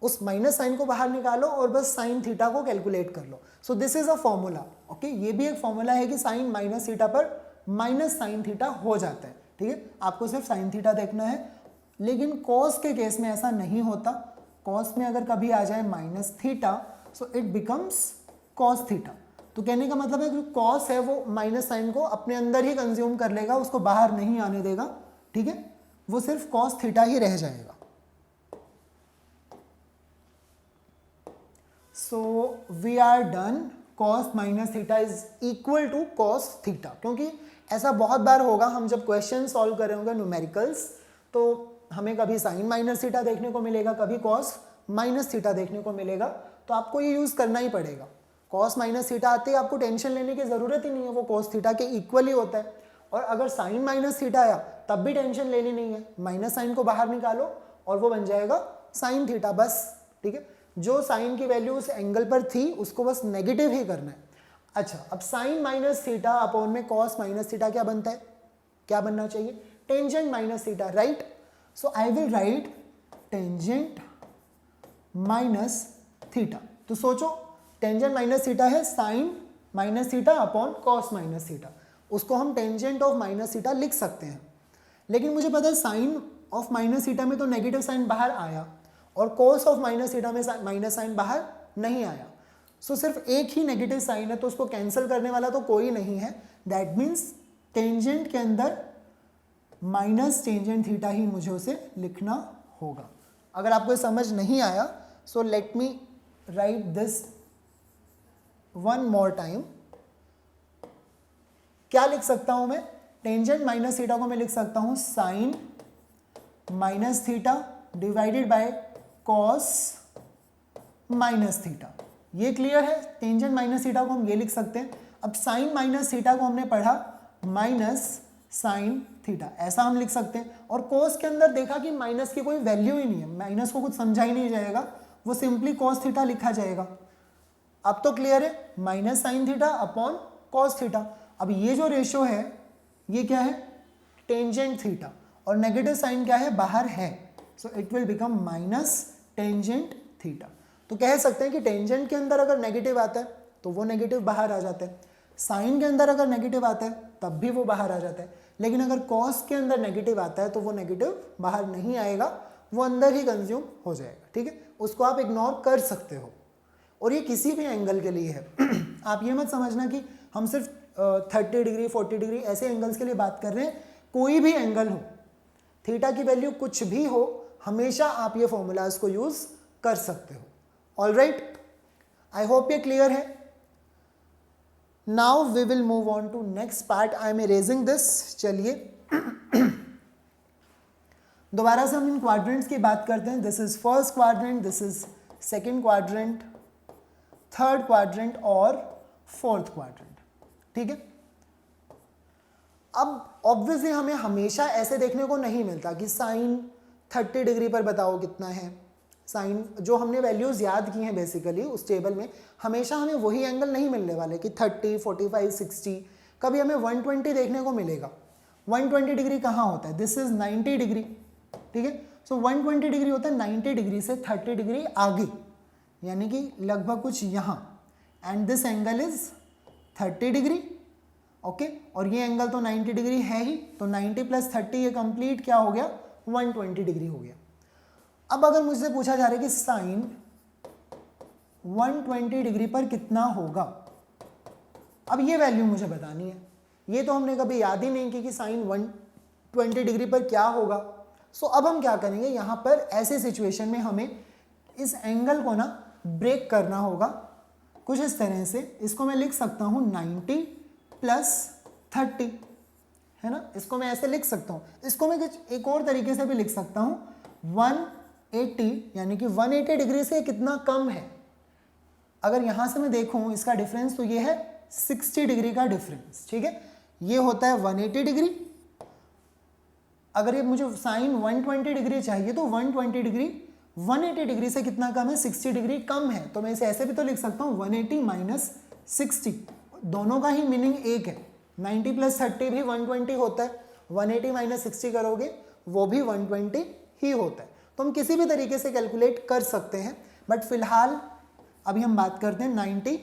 उस माइनस साइन को बाहर निकालो और बस साइन थीटा को कैलकुलेट कर लो। So this is a formula, okay. ये भी एक फॉर्मूला है कि साइन -θ पर -sin θ हो जाता है, ठीक है। आपको सिर्फ साइन थीटा देखना है, लेकिन कॉस के केस में ऐसा नहीं होता। कॉस में अगर कभी आ जाए -θ, सो इट बिकम्स cos θ। तो कहने का मतलब है कि कॉस है वो माइनस साइन को अपने अंदर ही कंज्यूम कर लेगा, उसको बाहर नहीं आने देगा, ठीक है। वो सिर्फ cos θ ही रह जाएगा। So we are done, cos -θ is equal to cos θ। क्योंकि ऐसा बहुत बार होगा, हम जब क्वेश्चन सॉल्व कर रहे होंगे न्यूमेरिकल्स, तो हमें कभी साइन माइनस थीटा देखने को मिलेगा, कभी कॉस माइनस थीटा देखने को मिलेगा, तो आपको ये यूज़ करना ही पड़ेगा। कॉस माइनस थीटा आते ही आपको टेंशन लेने की ज़रूरत ही नहीं है, वो कॉस थीटा के इक्वल ही होता है। और अगर साइन माइनस थीटा आया तब भी टेंशन लेनी नहीं है, माइनस साइन को बाहर निकालो और वो बन जाएगा साइन थीटा, बस। ठीक है, जो साइन की वैल्यू उस एंगल पर थी उसको बस नेगेटिव ही करना है। अच्छा, अब साइन माइनस थीटा अपॉन में कॉस माइनस थीटा क्या बनता है, क्या बनना चाहिए, tangent minus theta, right. So I will write tangent minus theta. तो सोचो टेंजेंट माइनस थीटा है sine minus theta upon cos minus theta, उसको हम टेंजेंट ऑफ माइनस थीटा लिख सकते हैं। लेकिन मुझे पता है साइन ऑफ माइनस थीटा में तो नेगेटिव साइन बाहर आया और कॉस ऑफ माइनस थीटा में माइनस साइन बाहर नहीं आया। सो सिर्फ एक ही नेगेटिव साइन है, तो उसको कैंसिल करने वाला तो कोई नहीं है। दैट मीन्स टेंजेंट के अंदर माइनस टेंजेंट थीटा ही मुझे उसे लिखना होगा। अगर आपको ये समझ नहीं आया, so let me right this one more time. क्या लिख सकता हूं मैं, टेंजेंट माइनस थीटा को मैं लिख सकता हूं sine minus theta divided by cos minus theta. ये क्लियर है, टेंजेंट माइनस थीटा को हम ये लिख सकते हैं। अब साइन माइनस थीटा को हमने पढ़ा माइनस साइन थीटा, ऐसा हम लिख सकते हैं। और कोस के अंदर देखा कि माइनस की कोई वैल्यू ही नहीं है, माइनस को कुछ समझा ही नहीं जाएगा, वो सिंपली कॉस थीटा लिखा जाएगा। अब तो क्लियर है, minus sine theta upon cos theta. अब ये जो रेशियो है ये क्या है, टेंजेंट थीटा, और नेगेटिव साइन क्या है, बाहर है, so it will become minus tangent theta. तो कह सकते हैं कि टेंजेंट के अंदर अगर नेगेटिव आता है तो वो नेगेटिव बाहर आ जाता है, साइन के अंदर अगर नेगेटिव आता है तब भी वो बाहर आ जाता है। लेकिन अगर कॉस के अंदर नेगेटिव आता है तो वो नेगेटिव बाहर नहीं आएगा, वो अंदर ही कंज्यूम हो जाएगा। ठीक है, उसको आप इग्नोर कर सकते हो। और ये किसी भी एंगल के लिए है आप ये मत समझना कि हम सिर्फ 30 डिग्री 40 डिग्री ऐसे एंगल्स के लिए बात कर रहे हैं। कोई भी एंगल हो, थीटा की वैल्यू कुछ भी हो, हमेशा आप ये फॉर्मूलाज को यूज कर सकते हो। ऑलराइट, आई होप ये क्लियर है। Now we will move on to next part. I am erasing this. चलिए दोबारा से हम इन क्वाड्रेंट्स की बात करते हैं। This is first quadrant, this is second quadrant, third quadrant और फोर्थ क्वाड्रेंट। ठीक है, अब ऑब्वियसली हमें हमेशा ऐसे देखने को नहीं मिलता कि साइन 30 डिग्री पर बताओ कितना है। साइन जो हमने वैल्यूज याद की हैं बेसिकली उस टेबल में, हमेशा हमें वही एंगल नहीं मिलने वाले कि 30, 45, 60। कभी हमें 120 देखने को मिलेगा। 120 डिग्री कहाँ होता है, दिस इज 90 डिग्री। ठीक है, सो 120 डिग्री होता है 90 डिग्री से 30 डिग्री आगे, यानी कि लगभग कुछ यहाँ। And this angle is 30 degree. Okay, और ये एंगल तो 90 डिग्री है ही, तो 90 प्लस 30 ये कंप्लीट क्या हो गया, 120 डिग्री हो गया। अब अगर मुझसे पूछा जा रहा है कि साइन 120 डिग्री पर कितना होगा, अब ये वैल्यू मुझे बतानी है। ये तो हमने कभी याद ही नहीं की कि साइन 120 डिग्री पर क्या होगा। सो अब हम क्या करेंगे, यहाँ पर ऐसे सिचुएशन में हमें इस एंगल को ना ब्रेक करना होगा कुछ इस तरह से। इसको मैं लिख सकता हूँ 90 प्लस 30, है ना, इसको मैं ऐसे लिख सकता हूँ। इसको मैं कुछ एक और तरीके से भी लिख सकता हूँ 180, यानी कि 180 डिग्री से कितना कम है। अगर यहाँ से मैं देखूँ इसका डिफरेंस, तो ये है 60 डिग्री का डिफरेंस। ठीक है, ये होता है 180 डिग्री। अगर ये मुझे साइन 120 डिग्री चाहिए तो 120 डिग्री 180 डिग्री से कितना कम है, 60 डिग्री कम है। तो मैं इसे ऐसे भी तो लिख सकता हूँ 180 माइनस 60, दोनों का ही मीनिंग एक है। 90 प्लस 30 भी 120 होता है, 180 माइनस 60 करोगे वो भी 120 ही होता है। तो हम किसी भी तरीके से कैलकुलेट कर सकते हैं, बट फिलहाल अभी हम बात करते हैं 90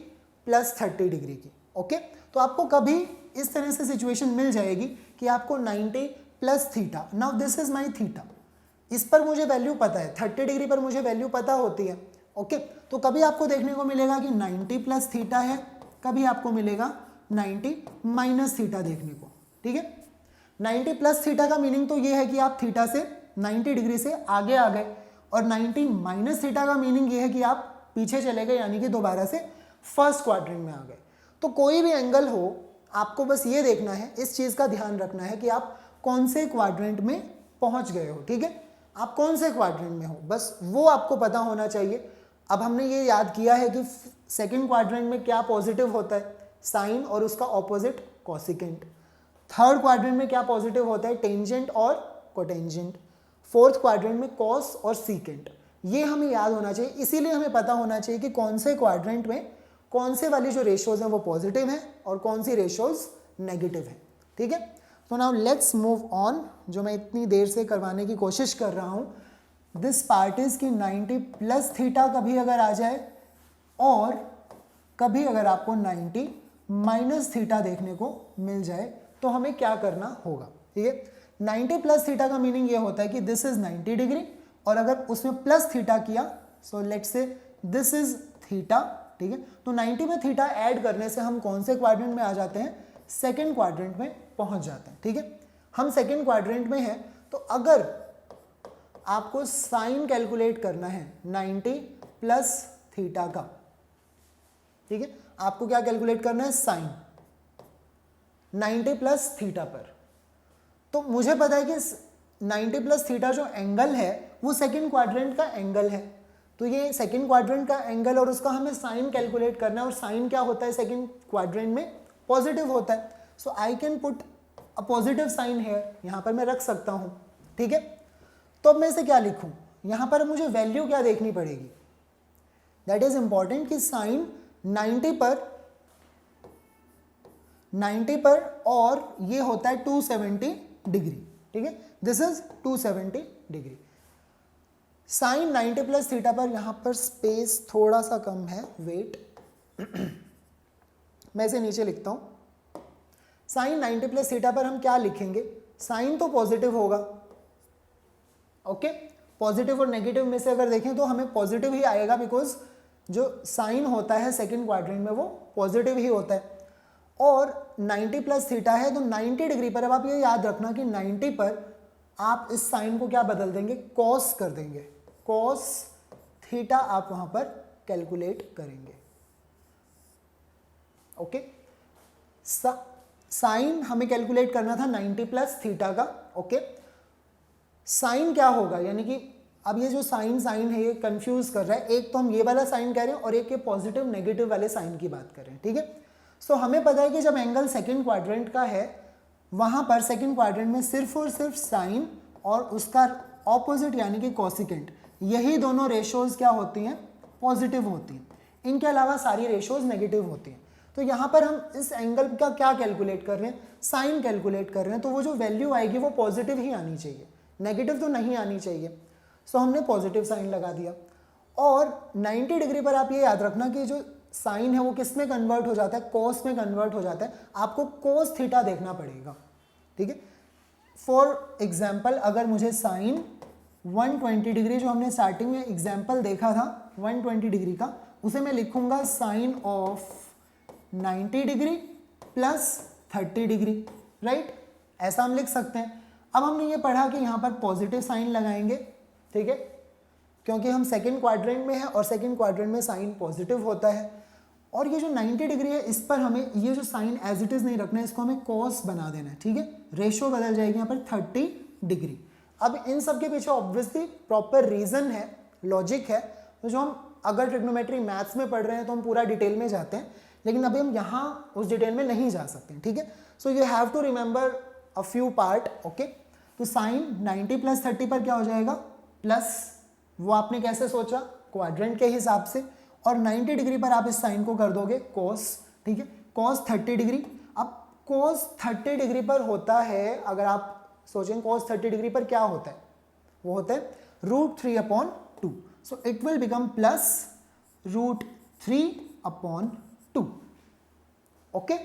प्लस 30 डिग्री की। ओके, तो आपको कभी इस तरह से सिचुएशन मिल जाएगी कि आपको 90 plus theta, now this is my theta, इस पर मुझे वैल्यू पता है, 30 डिग्री पर मुझे वैल्यू पता होती है। ओके, तो कभी आपको देखने को मिलेगा कि 90 प्लस थीटा है, कभी आपको मिलेगा 90 माइनस थीटा देखने को। ठीक है, 90 प्लस थीटा का मीनिंग तो ये है कि आप थीटा से 90 डिग्री से आगे आ गए, और 90 माइनस थीटा का मीनिंग ये है कि आप पीछे चले गए, यानी कि दोबारा से फर्स्ट क्वाड्रेंट में आ गए। तो कोई भी एंगल हो, आपको बस ये देखना है, इस चीज़ का ध्यान रखना है कि आप कौन से क्वाड्रेंट में पहुंच गए हो, ठीक है। आप कौन से क्वाड्रेंट में हो बस वो आपको पता होना चाहिए। अब हमने ये याद किया है कि सेकंड क्वाड्रेंट में क्या पॉजिटिव होता है, साइन और उसका ऑपोजिट कॉसिकेंट। थर्ड क्वाड्रेंट में क्या पॉजिटिव होता है, टेंजेंट और कोटेंजेंट। फोर्थ क्वाड्रेंट में कॉस और सीकेंट। ये हमें याद होना चाहिए, इसीलिए हमें पता होना चाहिए कि कौन से क्वाड्रेंट में कौन से वाली जो रेशियोज हैं वो पॉजिटिव हैं और कौन सी रेशियोज नेगेटिव हैं, ठीक है। तो नाउ लेट्स मूव ऑन, जो मैं इतनी देर से करवाने की कोशिश कर रहा हूँ। दिस पार्ट इज कि 90 प्लस थीटा कभी अगर आ जाए और कभी अगर आपको 90 माइनस थीटा देखने को मिल जाए तो हमें क्या करना होगा, ठीक है। 90 प्लस थीटा का मीनिंग ये होता है कि दिस इज 90 डिग्री और अगर उसमें प्लस थीटा किया, so let's say this is theta, ठीक है। तो 90 में थीटा ऐड करने से हम कौन से क्वाड्रेंट में आ जाते हैं, सेकंड क्वाड्रेंट में पहुंच जाते हैं, ठीक है। हम सेकंड क्वाड्रेंट में हैं, तो अगर आपको साइन कैलकुलेट करना है 90 प्लस थीटा का, ठीक है, आपको क्या कैलकुलेट करना है, साइन 90 प्लस थीटा पर। तो मुझे पता है कि 90 प्लस थीटा जो एंगल है वो सेकंड क्वाड्रेंट का एंगल है, तो ये सेकंड क्वाड्रेंट का एंगल और उसका हमें साइन कैलकुलेट करना है। और साइन क्या होता है सेकंड क्वाड्रेंट में, पॉजिटिव होता है। So I can put a positive sign है, यहाँ पर मैं रख सकता हूँ, ठीक है। तो अब मैं इसे क्या लिखूँ, यहाँ पर मुझे वैल्यू क्या देखनी पड़ेगी, दैट इज इंपॉर्टेंट कि साइन 90 पर और ये होता है 270 डिग्री, ठीक है। This is 270 degree. Sine 90 plus theta पर, यहाँ पर स्पेस थोड़ा सा कम है, वेट मैं इसे नीचे लिखता हूँ। साइन 90 प्लस थीटा पर हम क्या लिखेंगे, साइन तो पॉजिटिव होगा, ओके। पॉजिटिव और नेगेटिव में से अगर देखें तो हमें पॉजिटिव ही आएगा, बिकॉज जो साइन होता है सेकंड क्वाड्रेंट में वो पॉजिटिव ही होता है। और 90 प्लस थीटा है तो 90 डिग्री पर, अब आप ये याद रखना कि 90 पर आप इस साइन को क्या बदल देंगे, कॉस कर देंगे, कॉस थीटा आप वहां पर कैलकुलेट करेंगे, ओके। साइन हमें कैलकुलेट करना था 90 प्लस थीटा का, ओके। साइन क्या होगा, यानी कि अब ये जो साइन है ये कंफ्यूज कर रहा है, एक तो हम ये वाला साइन कह रहे हैं और एक ये पॉजिटिव नेगेटिव वाले साइन की बात कर रहे हैं, ठीक है। सो हमें पता है कि जब एंगल सेकंड क्वाड्रेंट का है वहां पर सेकंड क्वाड्रेंट में सिर्फ और सिर्फ साइन और उसका ऑपोजिट यानी कि कोसिकेंट, यही दोनों रेशियोज क्या होती हैं, पॉजिटिव होती हैं। इनके अलावा सारी रेशियोज नेगेटिव होती हैं। तो यहाँ पर हम इस एंगल का क्या कैलकुलेट कर रहे हैं, साइन कैलकुलेट कर रहे हैं, तो वो जो वैल्यू आएगी वो पॉजिटिव ही आनी चाहिए, नेगेटिव तो नहीं आनी चाहिए। सो हमने पॉजिटिव साइन लगा दिया। और 90 डिग्री पर आप ये याद रखना कि जो साइन है वो किस में कन्वर्ट हो जाता है, कोस में कन्वर्ट हो जाता है। आपको कोस थीटा देखना पड़ेगा, ठीक है। फॉर एग्जाम्पल अगर मुझे साइन 120 डिग्री, जो हमने स्टार्टिंग में एग्जाम्पल देखा था 120 डिग्री का, उसे मैं लिखूंगा sine of 90 degree plus 30 degree, right, ऐसा हम लिख सकते हैं। अब हमने ये पढ़ा कि यहाँ पर पॉजिटिव साइन लगाएंगे, ठीक है, क्योंकि हम सेकंड क्वाड्रेंट में हैं और सेकंड क्वाड्रेंट में साइन पॉजिटिव होता है। और ये जो 90 डिग्री है इस पर हमें ये जो साइन एज इट इज नहीं रखना है, इसको हमें कॉस बना देना है, ठीक है। रेशियो बदल जाएगी यहाँ पर 30 डिग्री। अब इन सब के पीछे ऑब्वियसली प्रॉपर रीजन है, लॉजिक है, तो जो हम अगर ट्रिग्नोमेट्री मैथ्स में पढ़ रहे हैं तो हम पूरा डिटेल में जाते हैं, लेकिन अभी हम यहाँ उस डिटेल में नहीं जा सकते, ठीक है। So you have to remember a few part, okay. तो साइन 90 प्लस 30 पर क्या हो जाएगा, प्लस, वो आपने कैसे सोचा, क्वाड्रेंट के हिसाब से, और 90 डिग्री पर आप इस साइन को कर दोगे कोस, ठीक है, कोस 30 डिग्री। अब कोस 30 डिग्री पर होता है, अगर आप सोचें कोस 30 डिग्री पर क्या होता है, वो होता है √3/2। So it will become plus √3/2, okay.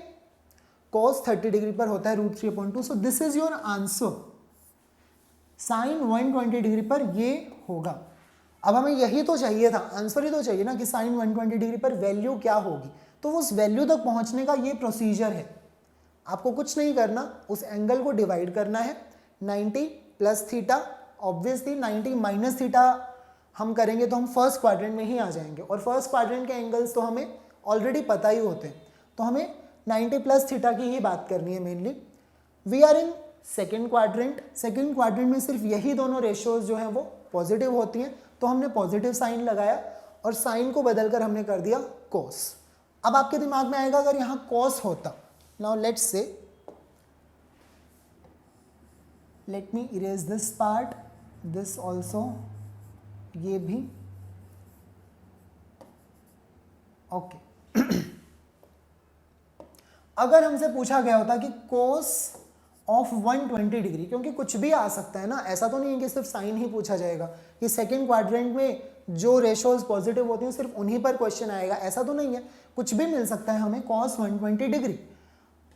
Cos 30 degree पर होता है √3/2। So this is your answer, sine 120 degree पर ये होगा। अब हमें यही तो चाहिए था, आंसर ही तो चाहिए ना कि साइन 120 डिग्री पर वैल्यू क्या होगी। तो उस वैल्यू तक पहुंचने का ये प्रोसीजर है, आपको कुछ नहीं करना, उस एंगल को डिवाइड करना है 90 plus theta, obviously 90 minus theta हम करेंगे तो हम फर्स्ट क्वाड्रेंट में ही आ जाएंगे, और फर्स्ट क्वाड्रेंट के एंगल्स तो हमें ऑलरेडी पता ही होते हैं, तो हमें 90 प्लस थीटा की ही बात करनी है mainly. We are in second quadrant में सिर्फ यही दोनों रेशियोज जो हैं वो पॉजिटिव होती हैं, तो हमने पॉजिटिव साइन लगाया और साइन को बदलकर हमने कर दिया कॉस। अब आपके दिमाग में आएगा अगर यहाँ कॉस होता, now let's say, let me erase this part, this also, ये भी ओके। अगर हमसे पूछा गया होता कि कोस ऑफ 120 डिग्री, क्योंकि कुछ भी आ सकता है ना, ऐसा तो नहीं है कि सिर्फ साइन ही पूछा जाएगा कि सेकंड क्वाड्रेंट में जो रेशियोज पॉजिटिव होती हैं सिर्फ उन्हीं पर क्वेश्चन आएगा, ऐसा तो नहीं है, कुछ भी मिल सकता है हमें कॉस 120 डिग्री।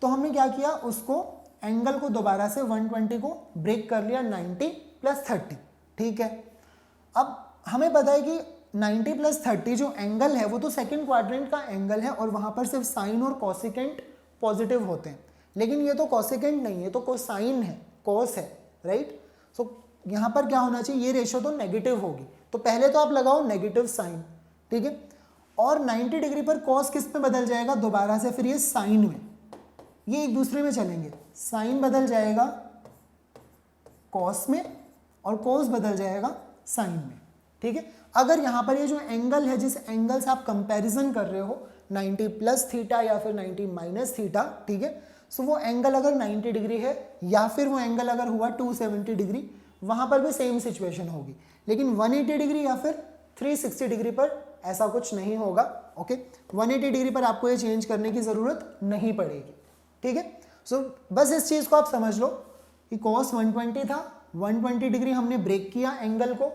तो हमने क्या किया, उसको एंगल को दोबारा से 120 को ब्रेक कर लिया 90 + 30, ठीक है। अब हमें पता है कि 90 + 30 जो एंगल है वो तो सेकंड क्वाड्रेंट का एंगल है और वहां पर सिर्फ साइन और कॉसिकेंट पॉजिटिव होते हैं, लेकिन ये तो कॉसिकेंट नहीं है, तो कोसाइन है, कॉस है, राइट। सो यहाँ पर क्या होना चाहिए, ये रेशियो तो नेगेटिव होगी, तो पहले तो आप लगाओ नेगेटिव साइन, ठीक है। और 90 डिग्री पर कॉस किस में बदल जाएगा, दोबारा से फिर ये साइन में, ये एक दूसरे में चलेंगे, साइन बदल जाएगा कॉस में और कॉस बदल जाएगा साइन में, ठीक है। अगर यहाँ पर ये जो एंगल है, जिस एंगल से आप कंपैरिजन कर रहे हो 90 + थीटा या फिर 90 - थीटा, ठीक है, सो वो एंगल अगर 90 डिग्री है या फिर वो एंगल अगर हुआ 270 डिग्री, वहाँ पर भी सेम सिचुएशन होगी, लेकिन 180 डिग्री या फिर 360 डिग्री पर ऐसा कुछ नहीं होगा, ओके। 180 डिग्री पर आपको ये चेंज करने की ज़रूरत नहीं पड़ेगी, ठीक है। सो बस इस चीज़ को आप समझ लो कि cos 120 था, 120 डिग्री हमने ब्रेक किया एंगल को।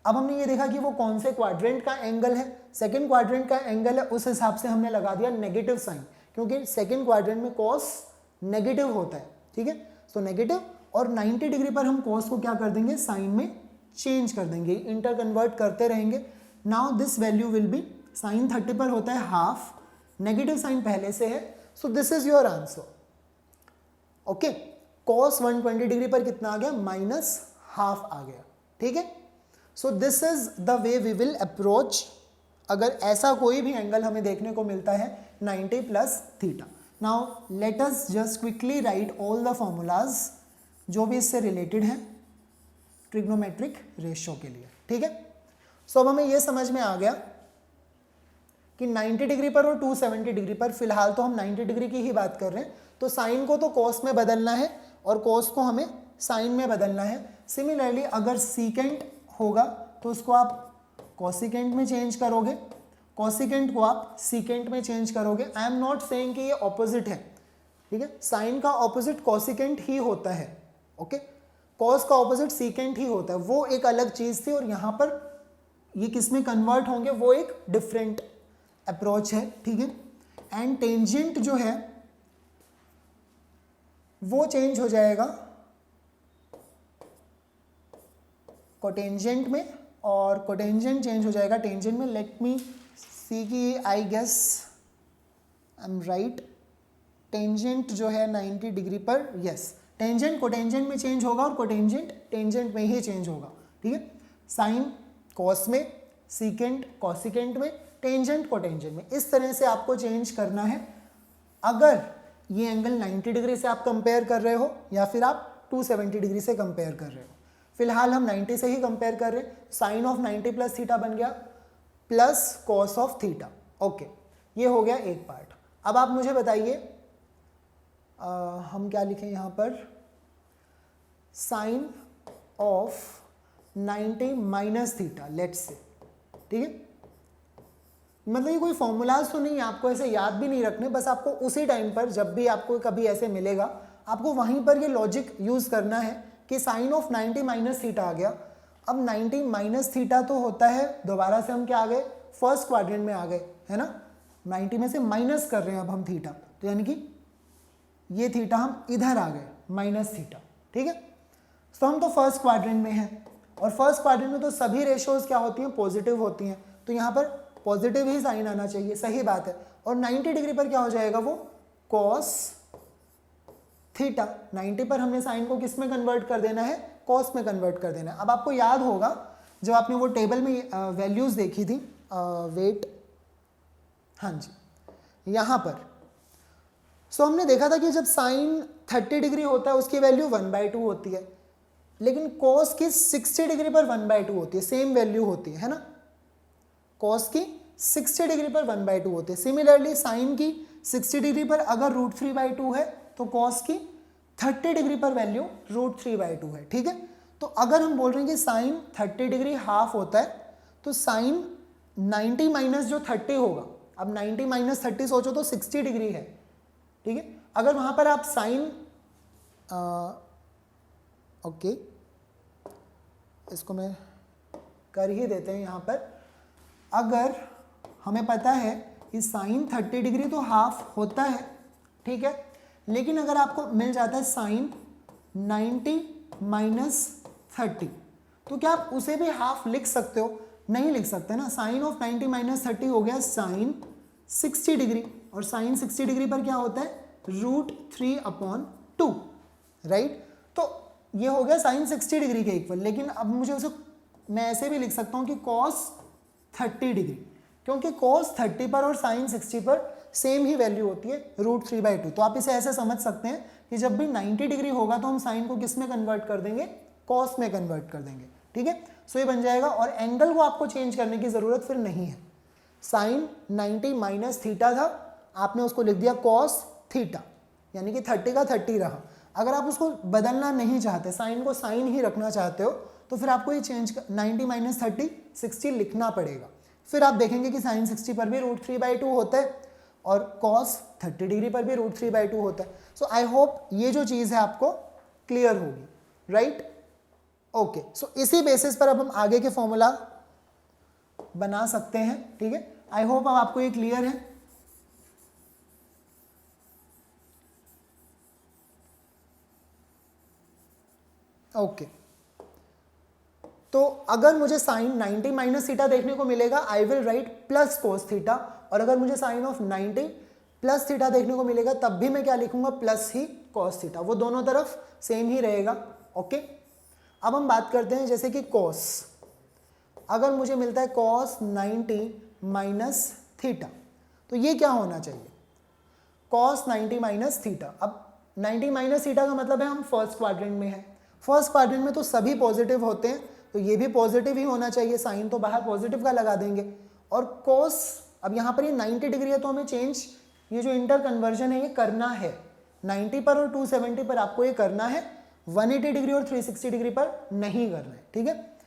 अब हमने ये देखा कि वो कौन से क्वाड्रेंट का एंगल है, सेकंड क्वाड्रेंट का एंगल है, उस हिसाब से हमने लगा दिया नेगेटिव साइन, क्योंकि सेकंड क्वाड्रेंट में cos नेगेटिव होता है, ठीक है। सो नेगेटिव, और 90 डिग्री पर हम cos को क्या कर देंगे, साइन में चेंज कर देंगे, इंटर कन्वर्ट करते रहेंगे। Now this value will be, sine 30 पर होता है हाफ, नेगेटिव साइन पहले से है, so this is your answer, okay. cos 120 degree पर कितना आ गया, -½ आ गया, ठीक है। So this is the way we will approach अगर ऐसा कोई भी एंगल हमें देखने को मिलता है 90 + theta. Now let us just quickly right all the formulas जो भी इससे रिलेटेड हैं ट्रिग्नोमेट्रिक रेशियो के लिए, ठीक है। सो अब हमें यह समझ में आ गया कि 90 डिग्री पर और 270 डिग्री पर, फिलहाल तो हम 90 डिग्री की ही बात कर रहे हैं, तो साइन को तो कॉस में बदलना है और कॉस को हमें साइन में बदलना है। सिमिलरली अगर सीकेंट होगा तो उसको आप कॉसिकेंट में चेंज करोगे, कॉसिकेंट को आप सीकेंट में चेंज करोगे। आई एम नॉट सेइंग कि ये ऑपोजिट है, ठीक है। साइन का ऑपोजिट कॉसिकेंट ही होता है, ओके। कॉस का ऑपोजिट सीकेंट ही होता है, वो एक अलग चीज़ थी, और यहाँ पर ये किस में कन्वर्ट होंगे वो एक डिफरेंट अप्रोच है, ठीक है। एंड टेंजेंट जो है वो चेंज हो जाएगा कोटेंजेंट में, और कोटेंजेंट चेंज हो जाएगा टेंजेंट में। लेट मी सी कि I guess I am right, tangent जो है 90 डिग्री पर, यस, टेंजेंट कोटेंजेंट में चेंज होगा और कोटेंजेंट टेंजेंट में ही चेंज होगा, ठीक है। साइन कॉस में, सीकेंट कॉसिकेंट में, टेंजेंट कोटेंजेंट में, इस तरह से आपको चेंज करना है। अगर ये एंगल 90 डिग्री से आप कंपेयर कर रहे हो या फिर आप 270 डिग्री से कंपेयर कर रहे हो, फिलहाल हम 90 से ही कंपेयर कर रहे हैं। साइन ऑफ 90 + थीटा बन गया plus cos of theta, okay, ये हो गया एक पार्ट। अब आप मुझे बताइए हम क्या लिखें यहाँ पर, sign of 90 - theta, let's say, ठीक है। मतलब ये कोई फॉर्मूलाज तो नहीं है, आपको ऐसे याद भी नहीं रखने, बस आपको उसी टाइम पर जब भी आपको कभी ऐसे मिलेगा आपको वहीं पर ये लॉजिक यूज करना है कि साइन ऑफ 90 - थीटा आ गया। अब 90 - थीटा तो होता है, दोबारा से हम क्या आ गए, फर्स्ट क्वाड्रेंट में आ गए, है ना। 90 में से माइनस कर रहे हैं अब हम थीटा, तो यानी कि ये थीटा हम इधर आ गए, -थीटा, ठीक है। तो हम तो फर्स्ट क्वाड्रेंट में हैं, और फर्स्ट क्वाड्रेंट में तो सभी रेशियोज क्या होती हैं, पॉजिटिव होती हैं, तो यहाँ पर पॉजिटिव ही साइन आना चाहिए, सही बात है। और 90 डिग्री पर क्या हो जाएगा, वो कॉस थीटा। 90 पर हमने साइन को किस में कन्वर्ट कर देना है, कॉस में कन्वर्ट कर देना है। अब आपको याद होगा जब आपने वो टेबल में वैल्यूज देखी थी, वेट, हाँ जी, यहाँ पर सो हमने देखा था कि जब साइन 30 डिग्री होता है उसकी वैल्यू 1/2 होती है, लेकिन कॉस की 60 डिग्री पर 1/2 होती है, सेम वैल्यू होती है ना, कॉस की 60 डिग्री पर 1/2 होती है। सिमिलरली साइन की 60 डिग्री पर अगर √3/2 है तो कॉस की 30 डिग्री पर वैल्यू √3/2 है, ठीक है। तो अगर हम बोल रहे हैं कि साइन 30 डिग्री हाफ होता है तो साइन 90 माइनस जो 30 होगा, अब 90 माइनस 30 सोचो तो 60 डिग्री है, ठीक है। अगर वहां पर आप साइन ओके इसको मैं कर ही देते हैं यहाँ पर। अगर हमें पता है कि साइन 30 डिग्री तो हाफ होता है, ठीक है, लेकिन अगर आपको मिल जाता है साइन 90 माइनस 30 तो क्या आप उसे भी हाफ लिख सकते हो? नहीं लिख सकते ना। साइन ऑफ 90 माइनस 30 हो गया साइन 60 डिग्री, और साइन 60 डिग्री पर क्या होता है √3/2, राइट। तो ये हो गया साइन 60 डिग्री के इक्वल। लेकिन अब मुझे उसे मैं ऐसे भी लिख सकता हूँ कि कॉस 30 डिग्री, क्योंकि कॉस 30 पर और साइन 60 पर सेम ही वैल्यू होती है √3/2। तो आप इसे ऐसे समझ सकते हैं कि जब भी 90 डिग्री होगा तो हम साइन को किस में कन्वर्ट कर देंगे, कॉस में कन्वर्ट कर देंगे, ठीक है। सो ये बन जाएगा, और एंगल को आपको चेंज करने की जरूरत फिर नहीं है। साइन 90 माइनस थीटा था, आपने उसको लिख दिया कॉस थीटा, यानी कि 30 का 30 रहा। अगर आप उसको बदलना नहीं चाहते, साइन को साइन ही रखना चाहते हो, तो फिर आपको ये चेंज 90 माइनस 30 60 लिखना पड़ेगा। फिर आप देखेंगे कि साइन 60 पर भी √3/2 होता है और कॉस 30 डिग्री पर भी √3/2 होता है। सो आई होप ये जो चीज़ है आपको क्लियर होगी, राइट। ओके, सो इसी बेसिस पर अब हम आगे के फॉर्मूला बना सकते हैं, ठीक है। आई होप अब आपको ये क्लियर है। ओके, तो अगर मुझे साइन 90 माइनस थीटा देखने को मिलेगा, आई will right plus cos theta, और अगर मुझे साइन ऑफ 90 प्लस थीटा देखने को मिलेगा तब भी मैं क्या लिखूंगा, प्लस ही कॉस थीटा। वो दोनों तरफ सेम ही रहेगा, ओके। अब हम बात करते हैं जैसे कि कॉस, अगर मुझे मिलता है कॉस 90 माइनस थीटा, तो ये क्या होना चाहिए, कॉस 90 माइनस थीटा। अब 90 माइनस थीटा का मतलब है हम फर्स्ट क्वाड्रेंट में है, फर्स्ट क्वाड्रेंट में तो सभी पॉजिटिव होते हैं, तो ये भी पॉजिटिव ही होना चाहिए, साइन तो बाहर पॉजिटिव का लगा देंगे। और कॉस, अब यहाँ पर ये 90 डिग्री है तो हमें चेंज, ये जो इंटर कन्वर्जन है ये करना है 90 पर और 270 पर आपको ये करना है, 180 डिग्री और 360 डिग्री पर नहीं करना है, ठीक है।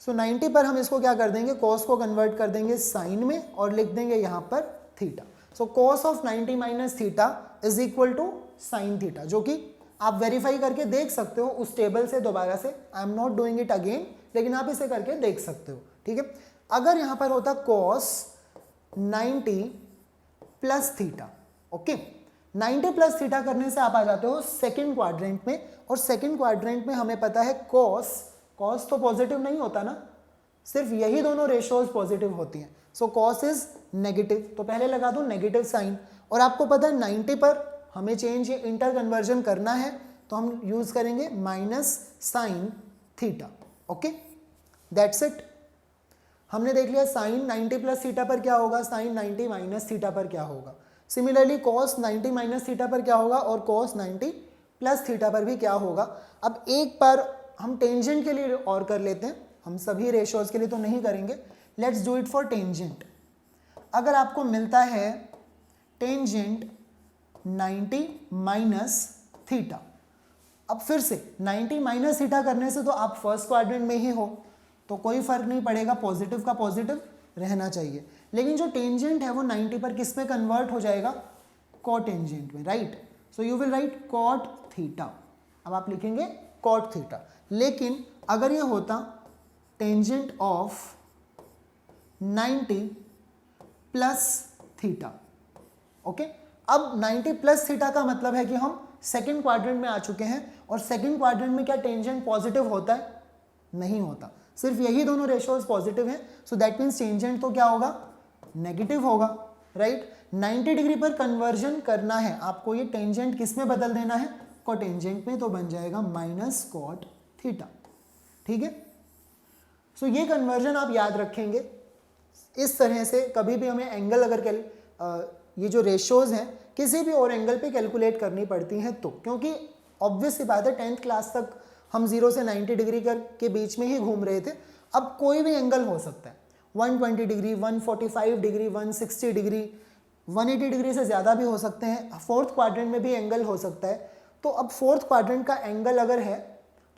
सो 90 पर हम इसको क्या कर देंगे, कॉस को कन्वर्ट कर देंगे साइन में और लिख देंगे यहाँ पर theta. So cos of 90 minus theta is equal to sine theta, जो कि आप वेरीफाई करके देख सकते हो उस टेबल से दोबारा से। I am not doing it again, लेकिन आप इसे करके देख सकते हो, ठीक है। अगर यहाँ पर होता cos 90 plus theta, okay, 90 plus theta करने से आप आ जाते हो सेकेंड क्वाड्रेंट में, और सेकेंड क्वाड्रेंट में हमें पता है कॉस, कॉस तो पॉजिटिव नहीं होता ना, सिर्फ यही दोनों रेशियोज पॉजिटिव होती हैं। सो कॉस इज नेगेटिव, तो पहले लगा दो नेगेटिव साइन, और आपको पता है 90 पर हमें चेंज इंटर कन्वर्जन करना है तो हम यूज करेंगे minus sine theta, okay, that's it. हमने देख लिया साइन 90 प्लस थीटा पर क्या होगा, साइन 90 माइनस थीटा पर क्या होगा। सिमिलरली कॉस 90 माइनस थीटा पर क्या होगा और कॉस 90 प्लस थीटा पर भी क्या होगा। अब एक बार हम टेंजेंट के लिए और कर लेते हैं, हम सभी रेशियोज के लिए तो नहीं करेंगे, let's do it for tangent. अगर आपको मिलता है टेंजेंट 90 माइनस थीटा, अब फिर से 90 माइनस थीटा करने से तो आप फर्स्ट क्वाड्रेंट में ही हो तो कोई फर्क नहीं पड़ेगा, पॉजिटिव का पॉजिटिव रहना चाहिए। लेकिन जो टेंजेंट है वो 90 पर किस में कन्वर्ट हो जाएगा, कॉट टेंजेंट में, right. So you will write cot theta, अब आप लिखेंगे कॉट थीटा। लेकिन अगर ये होता tangent of 90 plus theta, okay. अब 90 प्लस थीटा का मतलब है कि हम सेकेंड क्वाड्रेंट में आ चुके हैं, और सेकेंड क्वाड्रेंट में क्या टेंजेंट पॉजिटिव होता है, नहीं होता, सिर्फ यही दोनों रेशियोज पॉजिटिव हैं। सो दैट मीन्स टेंजेंट तो क्या होगा, नेगेटिव होगा, राइट। 90 डिग्री पर कन्वर्जन करना है आपको, ये टेंजेंट किस में बदल देना है, कोटेंजेंट में, तो बन जाएगा माइनस कॉट थीटा, ठीक है। सो ये कन्वर्जन आप याद रखेंगे इस तरह से। कभी भी हमें एंगल अगर ये जो रेशियोज हैं किसी भी और एंगल पे कैलकुलेट करनी पड़ती हैं, तो क्योंकि ऑब्वियस सी बात है 10th क्लास तक हम 0 से 90 डिग्री के बीच में ही घूम रहे थे। अब कोई भी एंगल हो सकता है, 120 डिग्री, 145 डिग्री, 160 डिग्री, 180 डिग्री से ज़्यादा भी हो सकते हैं। फोर्थ क्वाड्रेंट में भी एंगल हो सकता है। तो अब फोर्थ क्वाड्रेंट का एंगल अगर है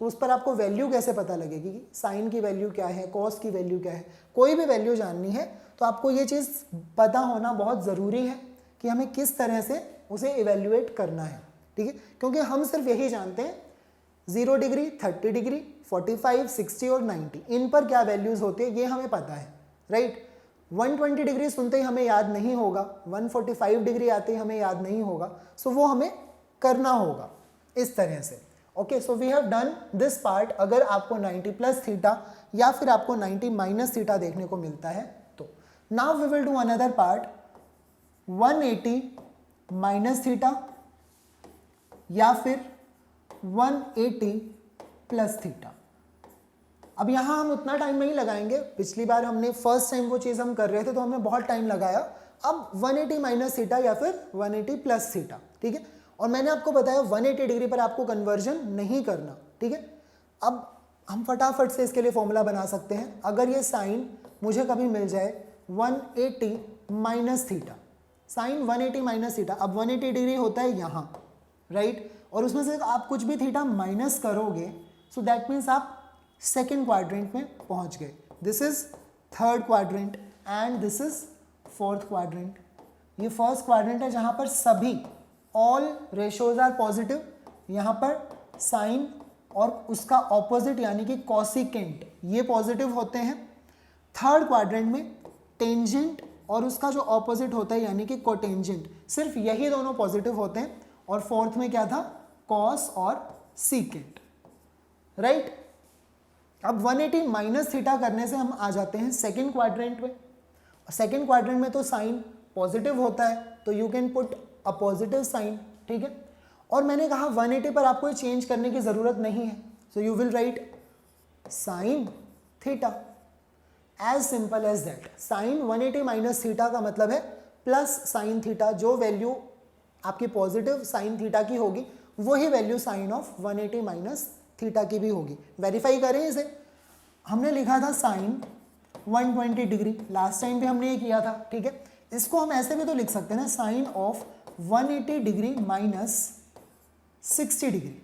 तो उस पर आपको वैल्यू कैसे पता लगेगी कि साइन की वैल्यू क्या है, कॉस की वैल्यू क्या है, कोई भी वैल्यू जाननी है तो आपको ये चीज़ पता होना बहुत ज़रूरी है कि हमें किस तरह से उसे इवेल्युएट करना है, ठीक है। क्योंकि हम सिर्फ यही जानते हैं 0 डिग्री, 30 डिग्री, 45, 60 और 90, इन पर क्या वैल्यूज़ होती है ये हमें पता है, राइट। 120 डिग्री सुनते ही हमें याद नहीं होगा, 145 डिग्री आते ही हमें याद नहीं होगा, सो वो हमें करना होगा इस तरह से। Okay, so we have done this part. अगर आपको 90 प्लस थीटा या फिर आपको 90 माइनस थीटा देखने को मिलता है तो now we will do another part, 180 minus theta या फिर 180 प्लस थीटा। अब यहाँ हम उतना टाइम नहीं लगाएंगे, पिछली बार हमने फर्स्ट टाइम वो चीज़ हम कर रहे थे तो हमने बहुत टाइम लगाया। अब 180 माइनस थीटा या फिर 180 प्लस थीटा, ठीक है। और मैंने आपको बताया 180 डिग्री पर आपको कन्वर्जन नहीं करना, ठीक है। अब हम फटाफट से इसके लिए फॉर्मूला बना सकते हैं। अगर ये साइन मुझे कभी मिल जाए 180 minus theta, sine 180 minus theta, अब 180 डिग्री होता है यहाँ, राइट, और उसमें से आप कुछ भी थीटा माइनस करोगे सो दैट मीन्स आप सेकेंड क्वाड्रेंट में पहुँच गए। This is third quadrant and this is fourth quadrant. ये फर्स्ट क्वाड्रेंट है जहाँ पर सभी ऑल रेशोज आर पॉजिटिव, यहाँ पर साइन और उसका ऑपोजिट यानी कि कॉसिकेंट ये पॉजिटिव होते हैं। थर्ड क्वाड्रेंट में टेंजेंट और उसका जो ऑपोजिट होता है यानी कि कोटेंजेंट, सिर्फ यही दोनों पॉजिटिव होते हैं। और फोर्थ में क्या था, कॉस और सीकेंट, राइट। अब 180 माइनस थीटा करने से हम आ जाते हैं सेकेंड क्वाड्रेंट में। सेकेंड क्वाड्रेंट में तो साइन पॉजिटिव होता है तो you can put a positive sign, ठीक है। और मैंने कहा 180 पर आपको चेंज करने की ज़रूरत नहीं है, so you will write sine theta, as simple as that. Sine 180 minus theta का मतलब है प्लस साइन थीटा, जो वैल्यू आपकी पॉजिटिव साइन थीटा की होगी वही value sine of 180 minus theta की भी होगी। वेरीफाई करें इसे। हमने लिखा था साइन 120 डिग्री, लास्ट टाइम भी हमने ये किया था, ठीक है। इसको हम ऐसे भी तो लिख सकते हैं ना, sine of 180 degree minus 60 degree,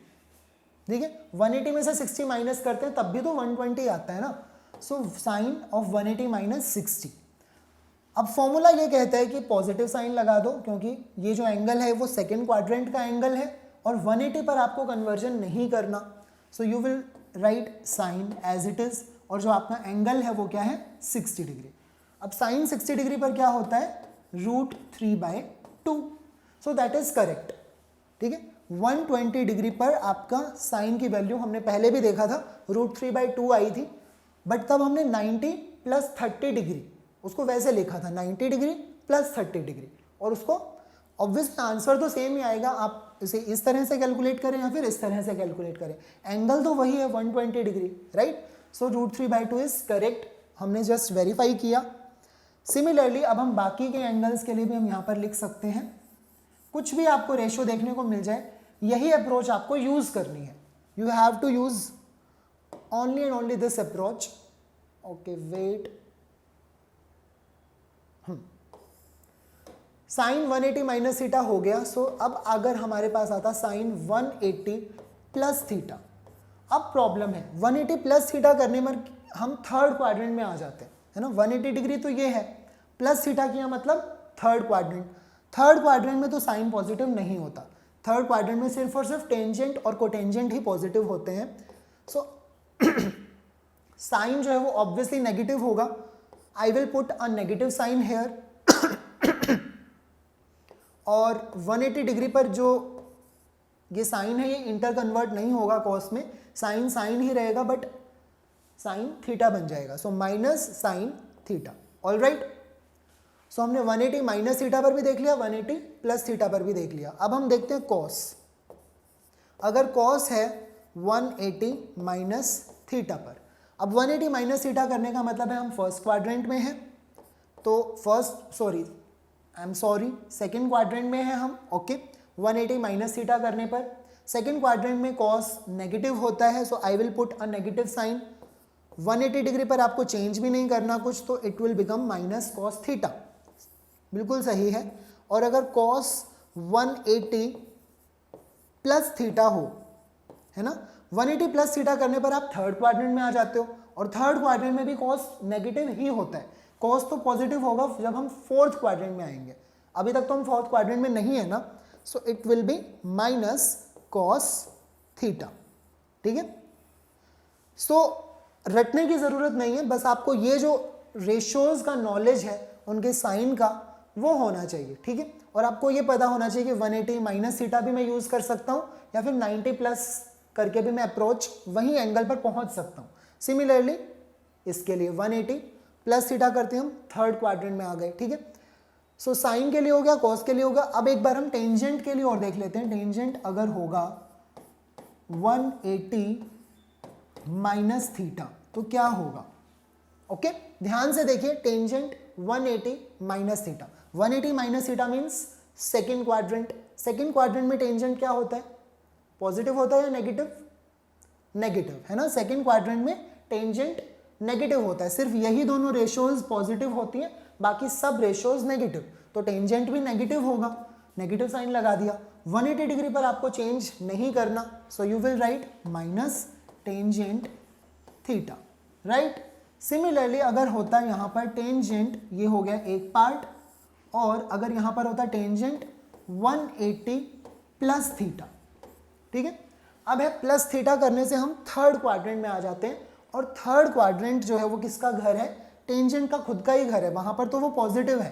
ठीक है। 180 में से 60 माइनस करते हैं तब भी तो 120 आता है ना, सो साइन ऑफ 180 माइनस 60। अब फॉर्मूला ये कहता है कि पॉजिटिव साइन लगा दो क्योंकि ये जो एंगल है वो सेकेंड क्वाड्रेंट का एंगल है और 180 पर आपको कन्वर्जन नहीं करना, so you will write sine as it is, और जो आपका एंगल है वो क्या है 60 डिग्री। अब साइन 60 डिग्री पर क्या होता है, √3/2, सो दैट इज करेक्ट, ठीक है। 120 डिग्री पर आपका साइन की वैल्यू हमने पहले भी देखा था √3/2 आई थी, बट तब हमने 90 प्लस 30 डिग्री उसको वैसे लिखा था, 90 डिग्री प्लस 30 डिग्री, और उसको ऑब्वियसली आंसर तो सेम ही आएगा, आप इसे इस तरह से कैलकुलेट करें या फिर इस तरह से कैलकुलेट करें, एंगल तो वही है 120 degree, right. So √3/2 is correct, हमने जस्ट वेरीफाई किया। सिमिलरली अब हम बाकी के एंगल्स के लिए भी हम यहाँ पर लिख सकते हैं। कुछ भी आपको रेशो देखने को मिल जाए, यही अप्रोच आपको यूज करनी है। You have to use only and only this approach. Okay wait, sine 180 minus theta हो गया। सो अब अगर हमारे पास आता साइन 180 प्लस थीटा, अब प्रॉब्लम है 180 प्लस थीटा करने पर हम थर्ड क्वाड्रेंट में आ जाते हैं, है ना। 180 डिग्री तो ये है, प्लस थीटा किया मतलब थर्ड क्वाड्रेंट। थर्ड क्वाड्रेंट में तो साइन पॉजिटिव नहीं होता, थर्ड क्वाड्रेंट में सिर्फ और सिर्फ टेंजेंट और कोटेंजेंट ही पॉजिटिव होते हैं। सो साइन जो है वो ऑब्वियसली नेगेटिव होगा। I will put a negative sign here, और 180 डिग्री पर जो ये साइन है ये इंटर कन्वर्ट नहीं होगा कॉस में, साइन साइन ही रहेगा बट साइन थीटा बन जाएगा, so minus sine theta, all right. So हमने 180 माइनस थीटा पर भी देख लिया, 180 प्लस थीटा पर भी देख लिया। अब हम देखते हैं कॉस। अगर कॉस है 180 माइनस थीटा पर, अब 180 माइनस थीटा करने का मतलब है हम फर्स्ट क्वाड्रेंट में हैं, तो I am sorry, second quadrant में है हम, ओके। 180 माइनस थीटा करने पर सेकेंड क्वाड्रेंट में कॉस नेगेटिव होता है, so I will put a negative sign. 180 degree पर आपको चेंज भी नहीं करना कुछ, तो it will become minus cos theta, बिल्कुल सही है। और अगर कॉस 180 प्लस थीटा हो, है ना, 180 प्लस थीटा करने पर आप थर्ड क्वाड्रेंट में आ जाते हो, और थर्ड क्वाड्रेंट में भी कॉस नेगेटिव ही होता है। कॉस तो पॉजिटिव होगा जब हम फोर्थ क्वाड्रेंट में आएंगे, अभी तक तो हम फोर्थ क्वाड्रेंट में नहीं है ना, सो it will B minus cos theta, ठीक है। सो रटने की जरूरत नहीं है, बस आपको ये जो रेशियोज का नॉलेज है उनके साइन का वो होना चाहिए, ठीक है। और आपको ये पता होना चाहिए कि 180 माइनस थीटा भी मैं यूज कर सकता हूँ, या फिर 90 प्लस करके भी मैं अप्रोच वही एंगल पर पहुंच सकता हूँ। सिमिलरली इसके लिए 180 प्लस थीटा करते हैं हम, थर्ड क्वाड्रेंट में आ गए, ठीक है। सो साइन के लिए हो गया, कॉस के लिए होगा। अब एक बार हम टेंजेंट के लिए और देख लेते हैं। टेंजेंट अगर होगा 180 माइनस थीटा तो क्या होगा, ओके। ध्यान से देखिए, tangent 180 minus theta, 180 minus theta means second quadrant. Second quadrant में टेंजेंट क्या होता है, पॉजिटिव होता है या नेगेटिव, नेगेटिव, है ना। सेकेंड क्वाड्रेंट में टेंजेंट नेगेटिव होता है, सिर्फ यही दोनों रेशियोज पॉजिटिव होती हैं, बाकी सब रेशियोज नेगेटिव, तो टेंजेंट भी नेगेटिव होगा, नेगेटिव साइन लगा दिया। 180 डिग्री पर आपको चेंज नहीं करना, so you will right minus tangent theta, right. Similarly अगर होता यहाँ पर टेंजेंट, ये हो गया एक पार्ट, और अगर यहाँ पर होता टेंजेंट 180 प्लस थीटा, ठीक है। अब है प्लस थीटा करने से हम थर्ड क्वाड्रेंट में आ जाते हैं, और थर्ड क्वाड्रेंट जो है वो किसका घर है, टेंजेंट का खुद का ही घर है, वहां पर तो वो पॉजिटिव है,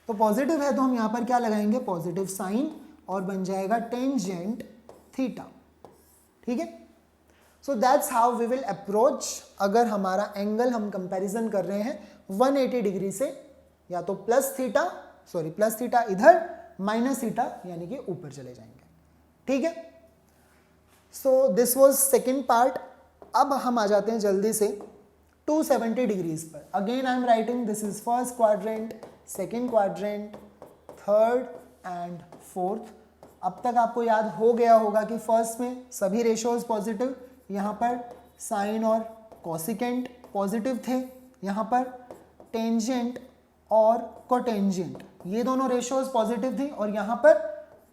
तो पॉजिटिव है तो हम यहाँ पर क्या लगाएंगे, पॉजिटिव साइन, और बन जाएगा टेंजेंट थीटा, ठीक है। So that's how we will approach, अगर हमारा एंगल हम कंपैरिजन कर रहे हैं 180 डिग्री से, या तो प्लस थीटा इधर, माइनस थीटा यानी कि ऊपर चले जाएंगे, ठीक है। So this was second part. अब हम आ जाते हैं जल्दी से 270 डिग्रीज पर। Again I am writing, this is first quadrant, second quadrant, third and fourth. अब तक आपको याद हो गया होगा कि फर्स्ट में सभी रेशियोज पॉजिटिव, यहाँ पर साइन और कॉसिकेंट पॉजिटिव थे, यहाँ पर टेंजेंट और कोटेंजेंट ये दोनों रेशियोज पॉजिटिव थी, और यहाँ पर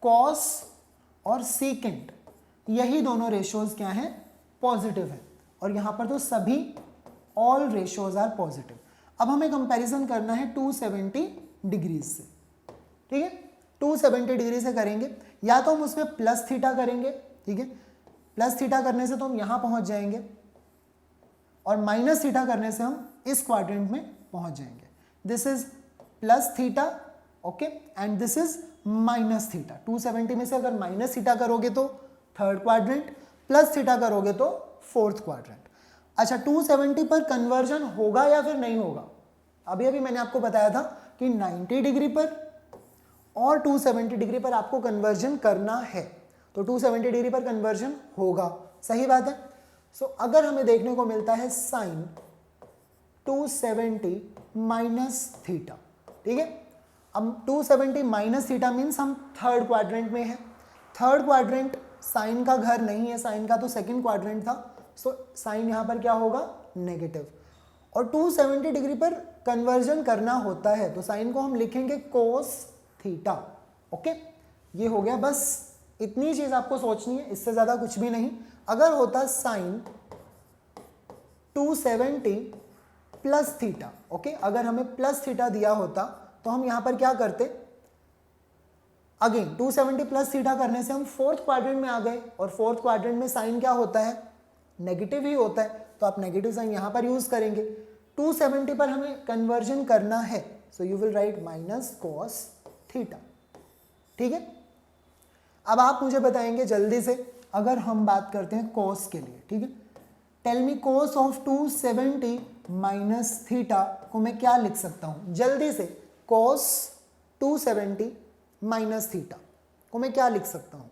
कॉस और सीकेंट यही दोनों रेशियोज क्या हैं, पॉजिटिव है, और यहाँ पर तो सभी ऑल रेशियोज आर पॉजिटिव। अब हमें कंपैरिजन करना है 270 डिग्रीज से, ठीक है। 270 डिग्री से करेंगे, या तो हम उसमें प्लस थीटा करेंगे, ठीक है, प्लस थीटा करने से तो हम यहाँ पहुँच जाएंगे, और माइनस थीटा करने से हम इस क्वाड्रेंट में पहुँच जाएंगे। This is plus theta, okay, and this is minus theta. 270 में से अगर माइनस थीटा करोगे तो थर्ड क्वाड्रेंट, प्लस थीटा करोगे तो फोर्थ क्वाड्रेंट। अच्छा, 270 पर कन्वर्जन होगा या फिर नहीं होगा, अभी अभी मैंने आपको बताया था कि 90 डिग्री पर और 270 डिग्री पर आपको कन्वर्जन करना है, तो 270 डिग्री पर कन्वर्जन होगा, सही बात है। सो अगर हमें देखने को मिलता है साइन 270 माइनस थीटा, ठीक है। अब 270 माइनस थीटा मीन्स हम थर्ड क्वाड्रेंट में है, थर्ड क्वाड्रेंट साइन का घर नहीं है, साइन का तो सेकंड क्वाड्रेंट था, सो साइन यहाँ पर क्या होगा, नेगेटिव। और 270 डिग्री पर कन्वर्जन करना होता है तो साइन को हम लिखेंगे कोस थीटा, ओके। ये हो गया, बस इतनी चीज आपको सोचनी है, इससे ज्यादा कुछ भी नहीं। अगर होता साइन 270 प्लस थीटा, ओके, अगर हमें प्लस थीटा दिया होता तो हम यहां पर क्या करते, अगेन 270 प्लस थीटा करने से हम फोर्थ क्वाड्रेंट में आ गए, और फोर्थ क्वाड्रेंट में साइन क्या होता है, नेगेटिव ही होता है, तो आप नेगेटिव साइन यहां पर यूज करेंगे। 270 पर हमें कन्वर्जन करना है, so you will right minus cos theta, ठीक है। अब आप मुझे बताएंगे जल्दी से, अगर हम बात करते हैं कॉस के लिए, ठीक है, tell me cos of 270 minus theta को मैं क्या लिख सकता हूं, जल्दी से, कॉस 270 माइनस थीटा को मैं क्या लिख सकता हूं।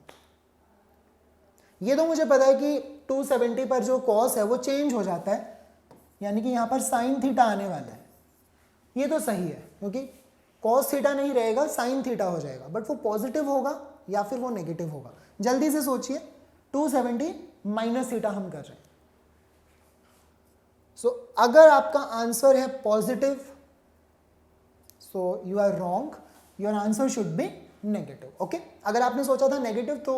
ये तो मुझे पता है कि 270 पर जो कॉस है वो चेंज हो जाता है, यानी कि यहां पर साइन थीटा आने वाला है, ये तो सही है, क्योंकि कॉस थीटा नहीं रहेगा, साइन थीटा हो जाएगा, बट वो पॉजिटिव होगा या फिर वो नेगेटिव होगा। जल्दी से सोचिए, 270 माइनस थीटा हम कर रहे हैं। सो अगर आपका आंसर है positive, so you are wrong, your answer should be negative. Okay, अगर आपने सोचा था नेगेटिव तो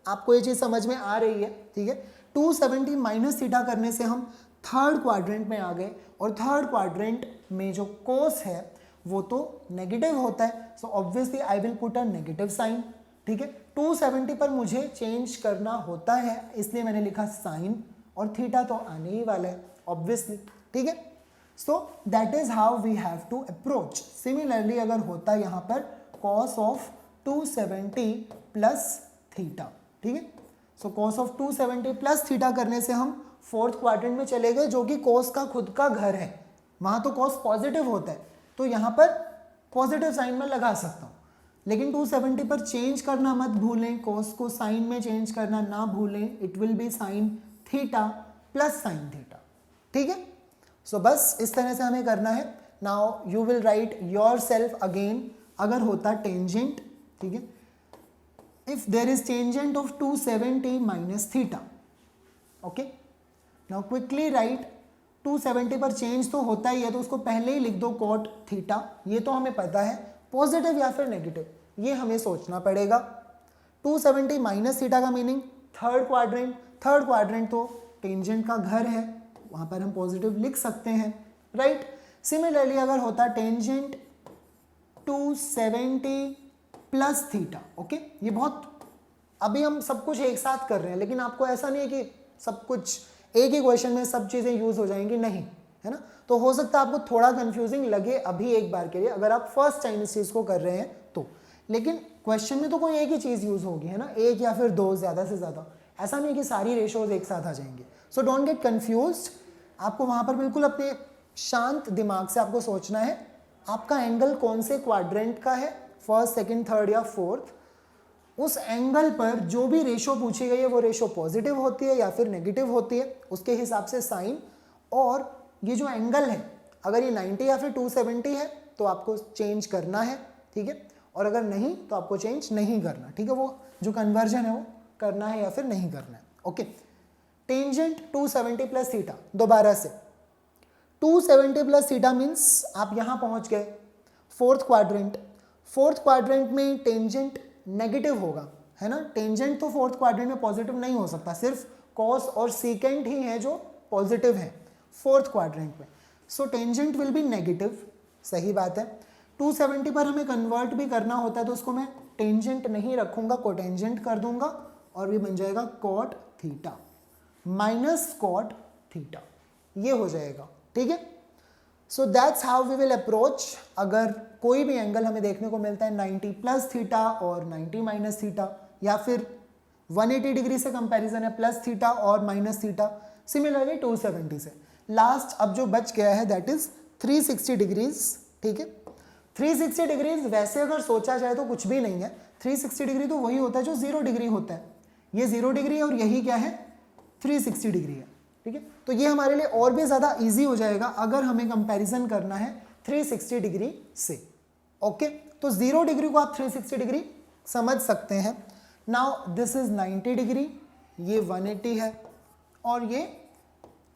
आपको ये चीज समझ में आ रही है, ठीक है। 270 माइनस थीटा करने से हम थर्ड क्वाड्रेंट में आ गए, और थर्ड क्वाड्रेंट में जो कोस है वो तो नेगेटिव होता है, so obviously I will put a negative sign, ठीक है। 270 पर मुझे चेंज करना होता है, इसलिए मैंने लिखा साइन, और थीटा तो आने ही वाला है ऑब्वियसली, ठीक है। So that is how we have to approach. Similarly अगर होता है यहाँ पर कॉस ऑफ 270 प्लस थीटा, ठीक है। सो कॉस ऑफ 270 प्लस थीटा करने से हम फोर्थ क्वाड्रेंट में चले गए, जो कि कॉस का खुद का घर है, वहां तो कॉस पॉजिटिव होता है, तो यहाँ पर पॉजिटिव साइन में लगा सकता हूँ। लेकिन 270 पर चेंज करना मत भूलें, कॉस को साइन में चेंज करना ना भूलें, it will be sine theta plus sine theta, ठीक है। सो बस इस तरह से हमें करना है। Now you will right your self again, अगर होता टेंजेंट, ठीक है, if there is tangent of 270 minus theta, okay, now quickly write 270 पर चेंज तो होता ही है, तो उसको पहले ही लिख दो cot थीटा, ये तो हमें पता है, पॉजिटिव या फिर नेगेटिव ये हमें सोचना पड़ेगा। 270 माइनस थीटा का meaning third quadrant, third quadrant तो टेंजेंट का घर है, वहां पर हम पॉजिटिव लिख सकते हैं, राइट। सिमिलरली अगर होता टेंजेंट 270 प्लस थीटा, ओके, ये बहुत, अभी हम सब कुछ एक साथ कर रहे हैं, लेकिन आपको ऐसा नहीं है कि सब कुछ एक ही क्वेश्चन में सब चीजें यूज हो जाएंगी, नहीं, है ना। तो हो सकता है आपको थोड़ा कंफ्यूजिंग लगे अभी एक बार के लिए, अगर आप फर्स्ट टाइम इस चीज को कर रहे हैं तो, लेकिन क्वेश्चन में तो कोई एक ही चीज यूज होगी, है ना, एक या फिर दो ज्यादा से ज्यादा, ऐसा नहीं कि सारी रेशोज एक साथ आ जाएंगे। सो डोंट गेट कंफ्यूज्ड, आपको वहां पर बिल्कुल अपने शांत दिमाग से आपको सोचना है आपका एंगल कौन से क्वाड्रेंट का है, फर्स्ट, सेकंड, थर्ड या फोर्थ, उस एंगल पर जो भी रेशो पूछी गई है वो रेशो पॉजिटिव होती है या फिर नेगेटिव होती है, उसके हिसाब से साइन, और ये जो एंगल है अगर ये 90 या फिर 270 है तो आपको चेंज करना है, ठीक है, और अगर नहीं तो आपको चेंज नहीं करना, ठीक है, वो जो कन्वर्जन है वो करना है या फिर नहीं करना है, ओके। टेंजेंट 270 प्लस थीटा, दोबारा से 270 प्लस थीटा मीन्स आप यहां पहुंच गए फोर्थ क्वाड्रेंट, फोर्थ क्वाड्रेंट में टेंजेंट नेगेटिव होगा, है ना, टेंजेंट तो फोर्थ क्वाड्रेंट में पॉजिटिव नहीं हो सकता, सिर्फ कॉस और सीकेंट ही है जो पॉजिटिव है फोर्थ क्वाड्रेंट में, so tangent will be negative, सही बात है। 270 पर हमें कन्वर्ट भी करना होता है तो उसको मैं टेंजेंट नहीं रखूंगा, कोटेंजेंट कर दूंगा, और ये बन जाएगा cot theta minus cot theta, ये हो जाएगा, ठीक है। So that's how we will approach. अगर कोई भी एंगल हमें देखने को मिलता है 90 प्लस थीटा और 90 माइनस थीटा, या फिर 180 डिग्री से कंपैरिजन है प्लस थीटा और माइनस थीटा, सिमिलरली 270 से लास्ट अब जो बच गया है दैट इज 360 डिग्रीज, ठीक है। 360 डिग्रीज वैसे अगर सोचा जाए तो कुछ भी नहीं है, 360 डिग्री तो वही होता है जो 0 डिग्री होता है, ये 0 डिग्री है और यही क्या है 360 डिग्री है, ठीक है। तो ये हमारे लिए और भी ज्यादा इजी हो जाएगा अगर हमें कंपैरिजन करना है 360 डिग्री से, ओके। तो 0 डिग्री को आप 360 डिग्री समझ सकते हैं। नाउ दिस इज 90 डिग्री, ये 180 है, और ये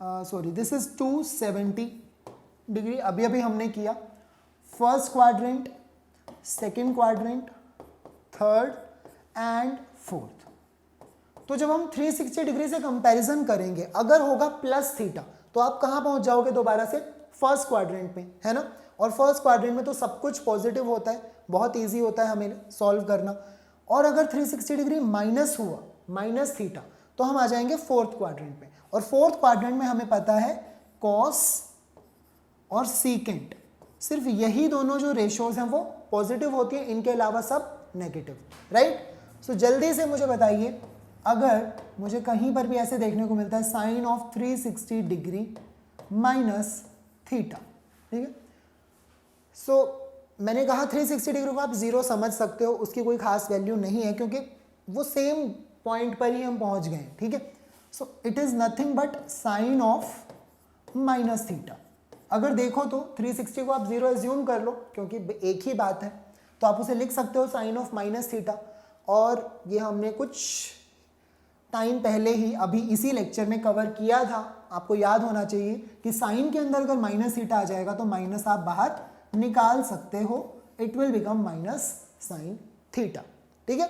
सॉरी दिस इज 270 डिग्री, अभी अभी हमने किया first quadrant, second quadrant, third and fourth. तो जब हम 360 डिग्री से कंपैरिजन करेंगे, अगर होगा प्लस थीटा तो आप कहां पहुंच जाओगे दोबारा से फर्स्ट क्वाड्रेंट में, है ना, और फर्स्ट क्वाड्रेंट में तो सब कुछ पॉजिटिव होता है, बहुत इजी होता है हमें सॉल्व करना। और अगर 360 डिग्री माइनस हुआ, माइनस थीटा, तो हम आ जाएंगे फोर्थ क्वाड्रेंट में, और फोर्थ क्वाड्रेंट में हमें पता है कॉस और सीकेंट, सिर्फ यही दोनों जो रेशोज हैं वो पॉजिटिव होती है, इनके अलावा सब नेगेटिव, राइट। सो जल्दी से मुझे बताइए, अगर मुझे कहीं पर भी ऐसे देखने को मिलता है sine of 360 degree minus theta, ठीक है। सो मैंने कहा 360 डिग्री को आप 0 समझ सकते हो, उसकी कोई खास वैल्यू नहीं है क्योंकि वो सेम पॉइंट पर ही हम पहुंच गए, ठीक है। So it is nothing but sine of minus theta. अगर देखो तो 360 को आप 0 एज्यूम कर लो क्योंकि एक ही बात है, तो आप उसे लिख सकते हो साइन ऑफ माइनस थीटा। और ये हमने कुछ टाइम पहले ही अभी इसी लेक्चर में कवर किया था, आपको याद होना चाहिए कि साइन के अंदर अगर माइनस थीटा आ जाएगा तो माइनस आप बाहर निकाल सकते हो, it will become minus sine theta. ठीक है,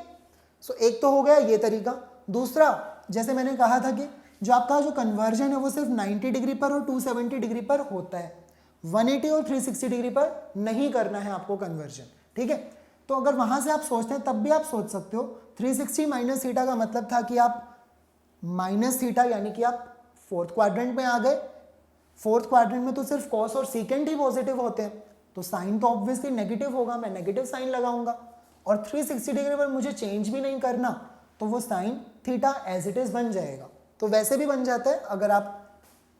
सो एक तो हो गया ये तरीका। दूसरा, जैसे मैंने कहा था कि जो आपका जो कन्वर्जन है वो सिर्फ 90 डिग्री पर और 270 डिग्री पर होता है, 180 और 360 डिग्री पर नहीं करना है आपको कन्वर्जन। ठीक है, तो अगर वहां से आप सोचते हैं तब भी आप सोच सकते हो 360 माइनस थीटा का मतलब था कि आप माइनस थीटा यानी कि आप फोर्थ क्वाड्रेंट में आ गए। फोर्थ क्वाड्रेंट में तो सिर्फ कॉस और सीकेंट ही पॉजिटिव होते हैं, तो साइन तो ऑब्वियसली नेगेटिव होगा, मैं नेगेटिव साइन लगाऊंगा। और 360 डिग्री पर मुझे चेंज भी नहीं करना, तो वो sine theta as it is बन जाएगा। तो वैसे भी बन जाता है अगर आप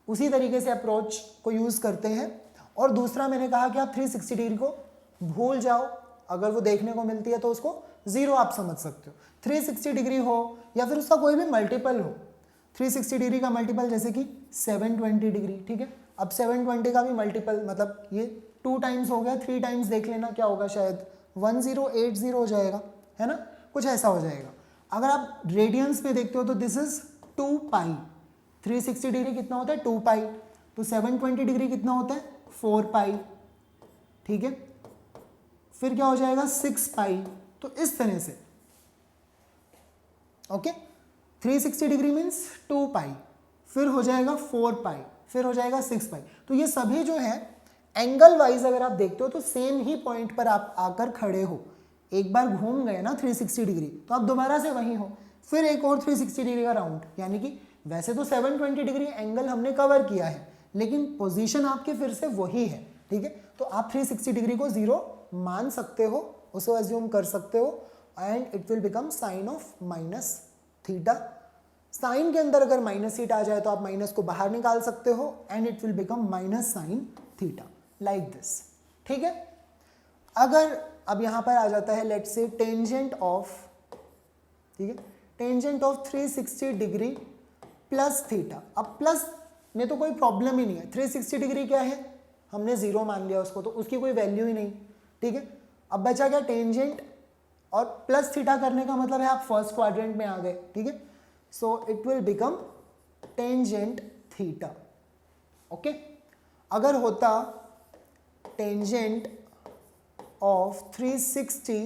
उसी तरीके से अप्रोच को यूज करते हैं। और दूसरा मैंने कहा कि आप 360 डिग्री को भूल जाओ, अगर वो देखने को मिलती है तो उसको 0 आप समझ सकते हो। 360 डिग्री हो या फिर उसका कोई भी मल्टीपल हो, 360 डिग्री का मल्टीपल जैसे कि 720 डिग्री। ठीक है, अब 720 का भी मल्टीपल मतलब ये 2 टाइम्स हो गया, 3 टाइम्स देख लेना क्या होगा, शायद 1080 हो जाएगा, है ना, कुछ ऐसा हो जाएगा। अगर आप रेडियंस में देखते हो तो दिस इज 2 पाई। 360 डिग्री कितना होता है 2 पाई, तो 720 डिग्री कितना होता है 4 पाई। ठीक है, फिर क्या हो जाएगा 6 पाई। तो इस तरह से ओके, 360 डिग्री मीन्स 2 पाई, फिर हो जाएगा 4 पाई, फिर हो जाएगा 6 पाई। तो ये सभी जो है एंगल वाइज अगर आप देखते हो तो सेम ही पॉइंट पर आप आकर खड़े हो। एक बार घूम गए ना 360 डिग्री तो आप दोबारा से वहीं हो, फिर एक और 360 डिग्री का राउंड, यानी कि वैसे तो 720 डिग्री एंगल हमने कवर किया है लेकिन पोजीशन आपकी फिर से वही है। ठीक है, तो आप 360 डिग्री को 0 मान सकते हो, उसे अज्यूम कर सकते हो, and it will become sine of minus theta. Sine के अंदर अगर माइनस थीटा आ जाए तो आप माइनस को बाहर निकाल सकते हो and it will become minus sine theta like this. ठीक है, अगर अब यहां पर आ जाता है लेट्स से टेंजेंट ऑफ, ठीक है, tangent of 360 degree plus theta. अब प्लस में तो कोई प्रॉब्लम ही नहीं है, 360 डिग्री क्या है, हमने 0 मान लिया उसको, तो उसकी कोई वैल्यू ही नहीं। ठीक है, अब बचा क्या टेंजेंट, और प्लस थीटा करने का मतलब है आप फर्स्ट क्वाड्रेंट में आ गए। ठीक है, so it will become tangent theta. Okay, अगर होता tangent of 360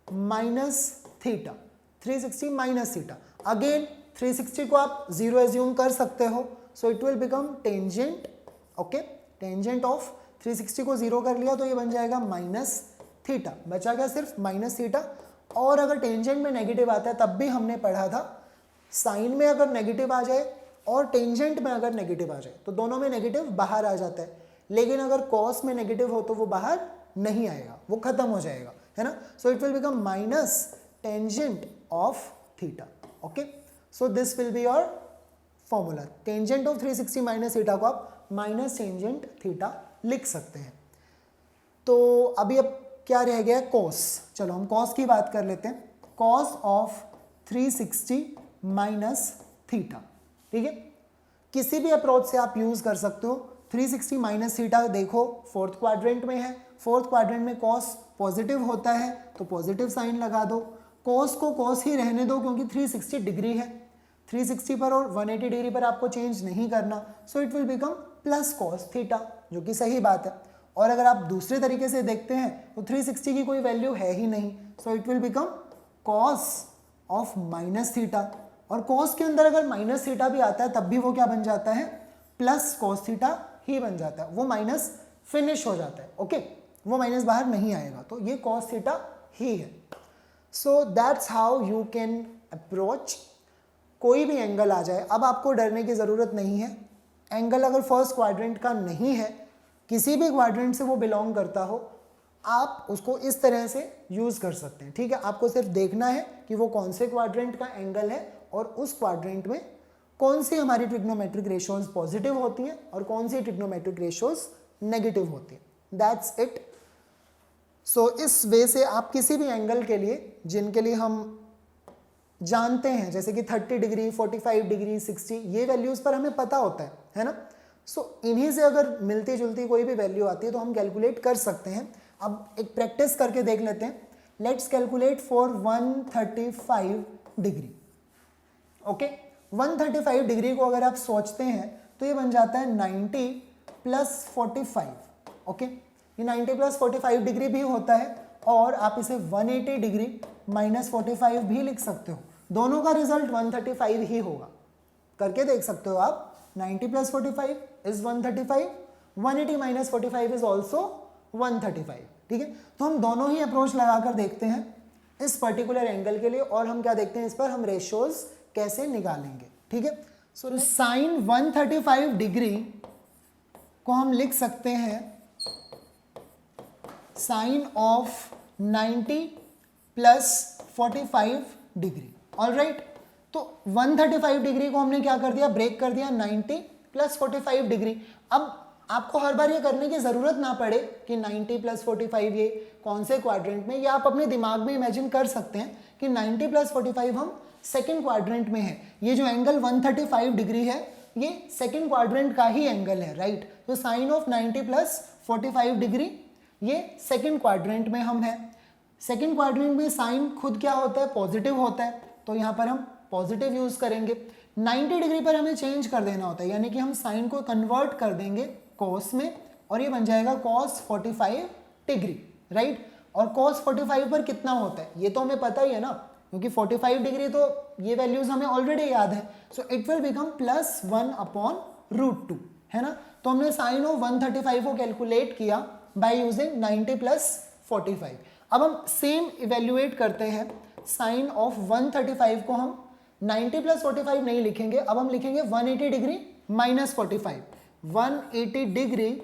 minus theta, 360 minus theta, again 360 को आप 0 एज्यूम कर सकते हो, सो it will become tangent. Okay, tangent of 360 को 0 कर लिया तो ये बन जाएगा माइनस थीटा, बचा क्या सिर्फ माइनस थीटा। और अगर टेंजेंट में नेगेटिव आता है तब भी हमने पढ़ा था साइन में अगर नेगेटिव आ जाए और टेंजेंट में अगर नेगेटिव आ जाए तो दोनों में नेगेटिव बाहर आ जाता है, लेकिन अगर कॉस में नेगेटिव हो तो वो बाहर नहीं आएगा, वो खत्म हो जाएगा, है ना। सो it will become minus tangent of theta. Okay, so this will be your formula. Tangent of 360 minus theta को आप माइनस टेंजेंट थीटा लिख सकते हैं। तो अभी अब क्या रह गया कॉस, चलो हम कॉस की बात कर लेते हैं। कॉस ऑफ 360 माइनस थीटा, ठीक है, किसी भी अप्रोच से आप यूज कर सकते हो। 360 माइनस थीटा देखो फोर्थ क्वाड्रेंट में है, फोर्थ क्वाड्रेंट में कॉस पॉजिटिव होता है तो पॉजिटिव साइन लगा दो, कॉस को कॉस ही रहने दो क्योंकि 360 डिग्री है, 360 पर और 180 डिग्री पर आपको चेंज नहीं करना, सो it will become plus cos theta, जो कि सही बात है। और अगर आप दूसरे तरीके से देखते हैं तो 360 की कोई वैल्यू है ही नहीं, सो it will become cos of minus theta. और कॉस के अंदर अगर माइनस थीटा भी आता है तब भी वो क्या बन जाता है, प्लस कॉस थीटा ही बन जाता है, वो माइनस फिनिश हो जाता है। ओके, वो माइनस बाहर नहीं आएगा, तो ये कॉस थीटा ही है। So that's how you can approach. कोई भी एंगल आ जाए, अब आपको डरने की ज़रूरत नहीं है। एंगल अगर फर्स्ट क्वाड्रेंट का नहीं है, किसी भी क्वाड्रेंट से वो बिलोंग करता हो, आप उसको इस तरह से यूज़ कर सकते हैं। ठीक है, आपको सिर्फ देखना है कि वो कौन से क्वाड्रेंट का एंगल है और उस क्वाड्रेंट में कौन सी हमारी ट्रिग्नोमेट्रिक रेशियोज पॉजिटिव होती हैं और कौन सी ट्रिग्नोमेट्रिक रेशियोज नेगेटिव होती हैं। That's it. सो इस वे से आप किसी भी एंगल के लिए, जिनके लिए हम जानते हैं जैसे कि 30 डिग्री, 45 डिग्री, 60, ये वैल्यूज़ पर हमें पता होता है ना, सो इन्हीं से अगर मिलती जुलती कोई भी वैल्यू आती है तो हम कैलकुलेट कर सकते हैं। अब एक प्रैक्टिस करके देख लेते हैं। Let's calculate for 135 degree. Okay, 135 degree को अगर आप सोचते हैं तो ये बन जाता है 90 प्लस 45। ओके, ये 90 प्लस 45 डिग्री भी होता है और आप इसे 180 डिग्री माइनस 45 भी लिख सकते हो। दोनों का रिजल्ट 135 ही होगा। करके देख सकते हो आप। 90 plus 45 is 135, 180 minus 45 is also 135। ठीक है, तो हम दोनों ही अप्रोच लगाकर देखते हैं इस पर्टिकुलर एंगल के लिए, और हम क्या देखते हैं इस पर हम रेशियोज कैसे निकालेंगे। ठीक है, सो साइन 135 डिग्री को हम लिख सकते हैं sine of 90 plus 45 degree. Alright, तो 135 डिग्री को हमने क्या कर दिया, ब्रेक कर दिया 90 प्लस 45 डिग्री। अब आपको हर बार ये करने की जरूरत ना पड़े कि 90 प्लस 45 ये कौन से क्वाड्रेंट में, ये आप अपने दिमाग में इमेजिन कर सकते हैं कि 90 प्लस 45 हम सेकेंड क्वाड्रेंट में है। ये जो एंगल 135 डिग्री है ये सेकेंड क्वाड्रेंट का ही एंगल है, राइट। तो साइन ऑफ 90 प्लस 45 डिग्री ये सेकेंड क्वाड्रेंट में हम है। सेकेंड क्वाड्रेंट में साइन खुद क्या होता है, पॉजिटिव होता है, तो यहाँ पर हम पॉजिटिव यूज करेंगे। 90 डिग्री पर हमें चेंज कर देना होता है, यानी कि हम साइन को कन्वर्ट कर देंगे कॉस में और ये बन जाएगा कॉस 45 डिग्री, राइट। और कॉस 45 पर कितना होता है ये तो हमें पता ही है ना, क्योंकि 45 डिग्री तो ये वैल्यूज हमें ऑलरेडी याद है। सो इट विल बिकम +1/√2, है ना। तो हमने साइन ऑफ 135 को कैलकुलेट किया बाय यूजिंग 90 प्लस 45। अब हम सेम इवेल्युएट करते हैं, साइन ऑफ 135 को हम 90 प्लस 45 नहीं लिखेंगे, अब हम लिखेंगे 180 degree minus 45, 180 degree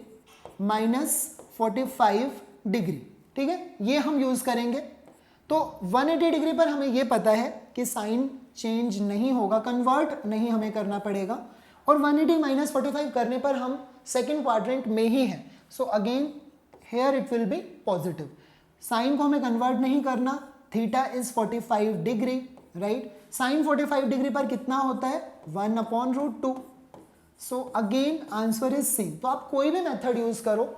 minus 45 degree. ठीक है, ये हम यूज करेंगे। तो 180 डिग्री पर हमें ये पता है कि साइन चेंज नहीं होगा, कन्वर्ट नहीं हमें करना पड़ेगा, और 180 माइनस 45 करने पर हम सेकेंड क्वाड्रेंट में ही हैं। So again here it will be positive. Sine को हमें कन्वर्ट नहीं करना, theta is 45 degree, right. Sine 45 degree पर कितना होता है, 1/√2। So again answer is same. तो आप कोई भी मेथड यूज करो,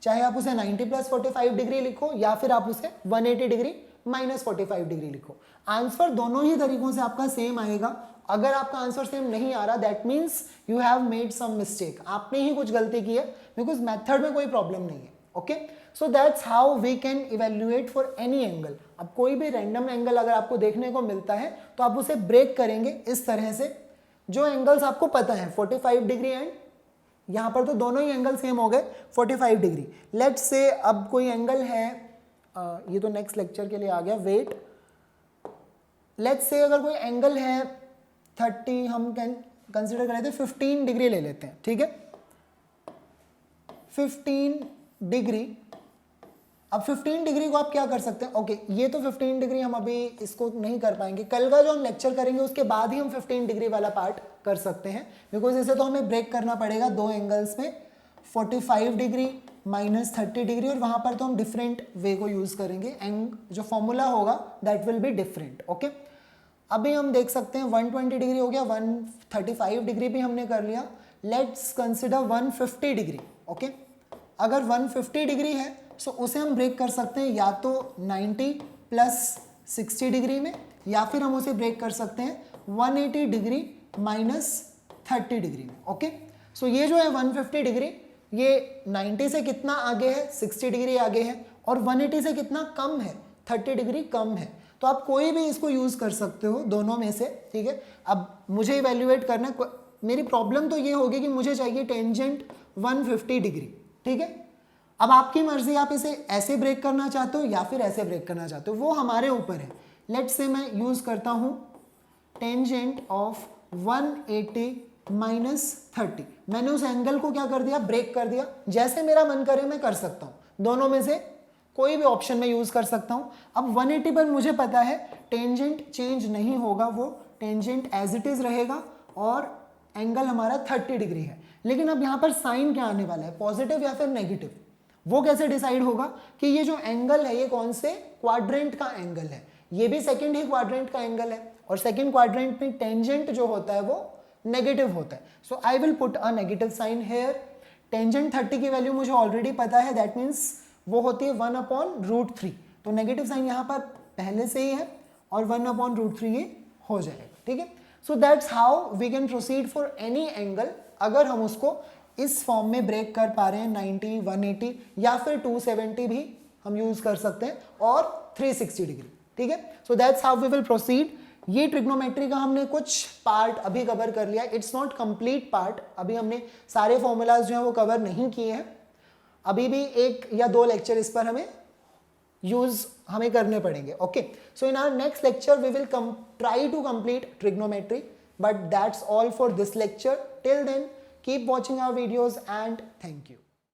चाहे आप उसे 90 प्लस 45 डिग्री लिखो या फिर आप उसे 180 डिग्री माइनस 45 डिग्री लिखो, आंसर दोनों ही तरीकों से आपका सेम आएगा। अगर आपका आंसर सेम नहीं आ रहा that means you have made some mistake, आपने ही कुछ गलती की है, बिकॉज मेथड में कोई प्रॉब्लम नहीं है। Okay, so that's how we can evaluate for any angle. अब कोई भी रैंडम एंगल अगर आपको देखने को मिलता है तो आप उसे ब्रेक करेंगे इस तरह से, जो एंगल्स आपको पता है 45 डिग्री एंड यहाँ पर तो दोनों ही एंगल सेम हो गए 45 डिग्री। लेट्स से अब कोई एंगल है, ये तो नेक्स्ट लेक्चर के लिए आ गया, वेट। लेट्स से अगर कोई एंगल है 30, हम कैन कंसिडर कर लेते हैं 15 डिग्री ले लेते हैं। ठीक है, 15 डिग्री। अब 15 डिग्री को आप क्या कर सकते हैं, ओके ये तो 15 डिग्री हम अभी इसको नहीं कर पाएंगे, कल का जो हम लेक्चर करेंगे उसके बाद ही हम 15 डिग्री वाला पार्ट कर सकते हैं, बिकॉज इसे तो हमें ब्रेक करना पड़ेगा दो एंगल्स में, 45 डिग्री माइनस 30 डिग्री, और वहां पर तो हम डिफरेंट वे को यूज करेंगे एंड जो फॉर्मूला होगा that will be different. Okay, अभी हम देख सकते हैं 120 डिग्री हो गया, 135 डिग्री भी हमने कर लिया। Let's consider 150 degree. ओके, अगर 150 डिग्री है सो उसे हम ब्रेक कर सकते हैं या तो 90 प्लस 60 डिग्री में, या फिर हम उसे ब्रेक कर सकते हैं 180 डिग्री माइनस 30 डिग्री में। ओके, सो ये जो है 150 डिग्री ये 90 से कितना आगे है, 60 डिग्री आगे है, और 180 से कितना कम है, 30 डिग्री कम है। तो आप कोई भी इसको यूज कर सकते हो दोनों में से। ठीक है, अब मुझे इवेल्युएट करना है, मेरी प्रॉब्लम तो ये होगी कि मुझे चाहिए टेंजेंट 150 डिग्री। ठीक है, अब आपकी मर्जी, आप इसे ऐसे ब्रेक करना चाहते हो या फिर ऐसे ब्रेक करना चाहते हो, वो हमारे ऊपर है। लेट्स से मैं यूज करता हूं टेंजेंट ऑफ 180 माइनस 30। मैंने उस एंगल को क्या कर दिया, ब्रेक कर दिया। जैसे मेरा मन करे मैं कर सकता हूं, दोनों में से कोई भी ऑप्शन में यूज कर सकता हूं। अब 180 पर मुझे पता है टेंजेंट चेंज नहीं होगा, वो टेंजेंट एज इट इज रहेगा और एंगल हमारा 30 डिग्री है। लेकिन अब यहां पर साइन क्या आने वाला है, पॉजिटिव या फिर नेगेटिव, वो कैसे डिसाइड होगा कि ये जो एंगल है ये कौन से क्वाड्रेंट का एंगल है। ये भी सेकंड ही क्वाड्रेंट का एंगल है, और सेकंड क्वाड्रेंट में टेंजेंट जो होता है वो नेगेटिव होता है. So I will put a negative sign here. Tangent 30 की वैल्यू मुझे ऑलरेडी पता है, दैट मीन्स वो होती है 1/√3. तो नेगेटिव साइन यहाँ पर पहले से ही है और 1/√3 ये हो जाएगा. ठीक है. So that's how we can proceed for any angle. अगर हम उसको इस फॉर्म में ब्रेक कर पा रहे हैं 90, 180 या फिर 270 भी हम यूज कर सकते हैं और 360 डिग्री. ठीक है. So that's how we will proceed. ये ट्रिग्नोमेट्री का हमने कुछ पार्ट अभी कवर कर लिया. It's not complete part. अभी हमने सारे फॉर्मूलाज जो हैं वो कवर नहीं किए हैं. अभी भी 1 या 2 लेक्चर इस पर हमें करने पड़ेंगे. Okay. So in our next lecture we will try to complete trigonometry. But that's all for this lecture. Till then keep watching our videos and thank you.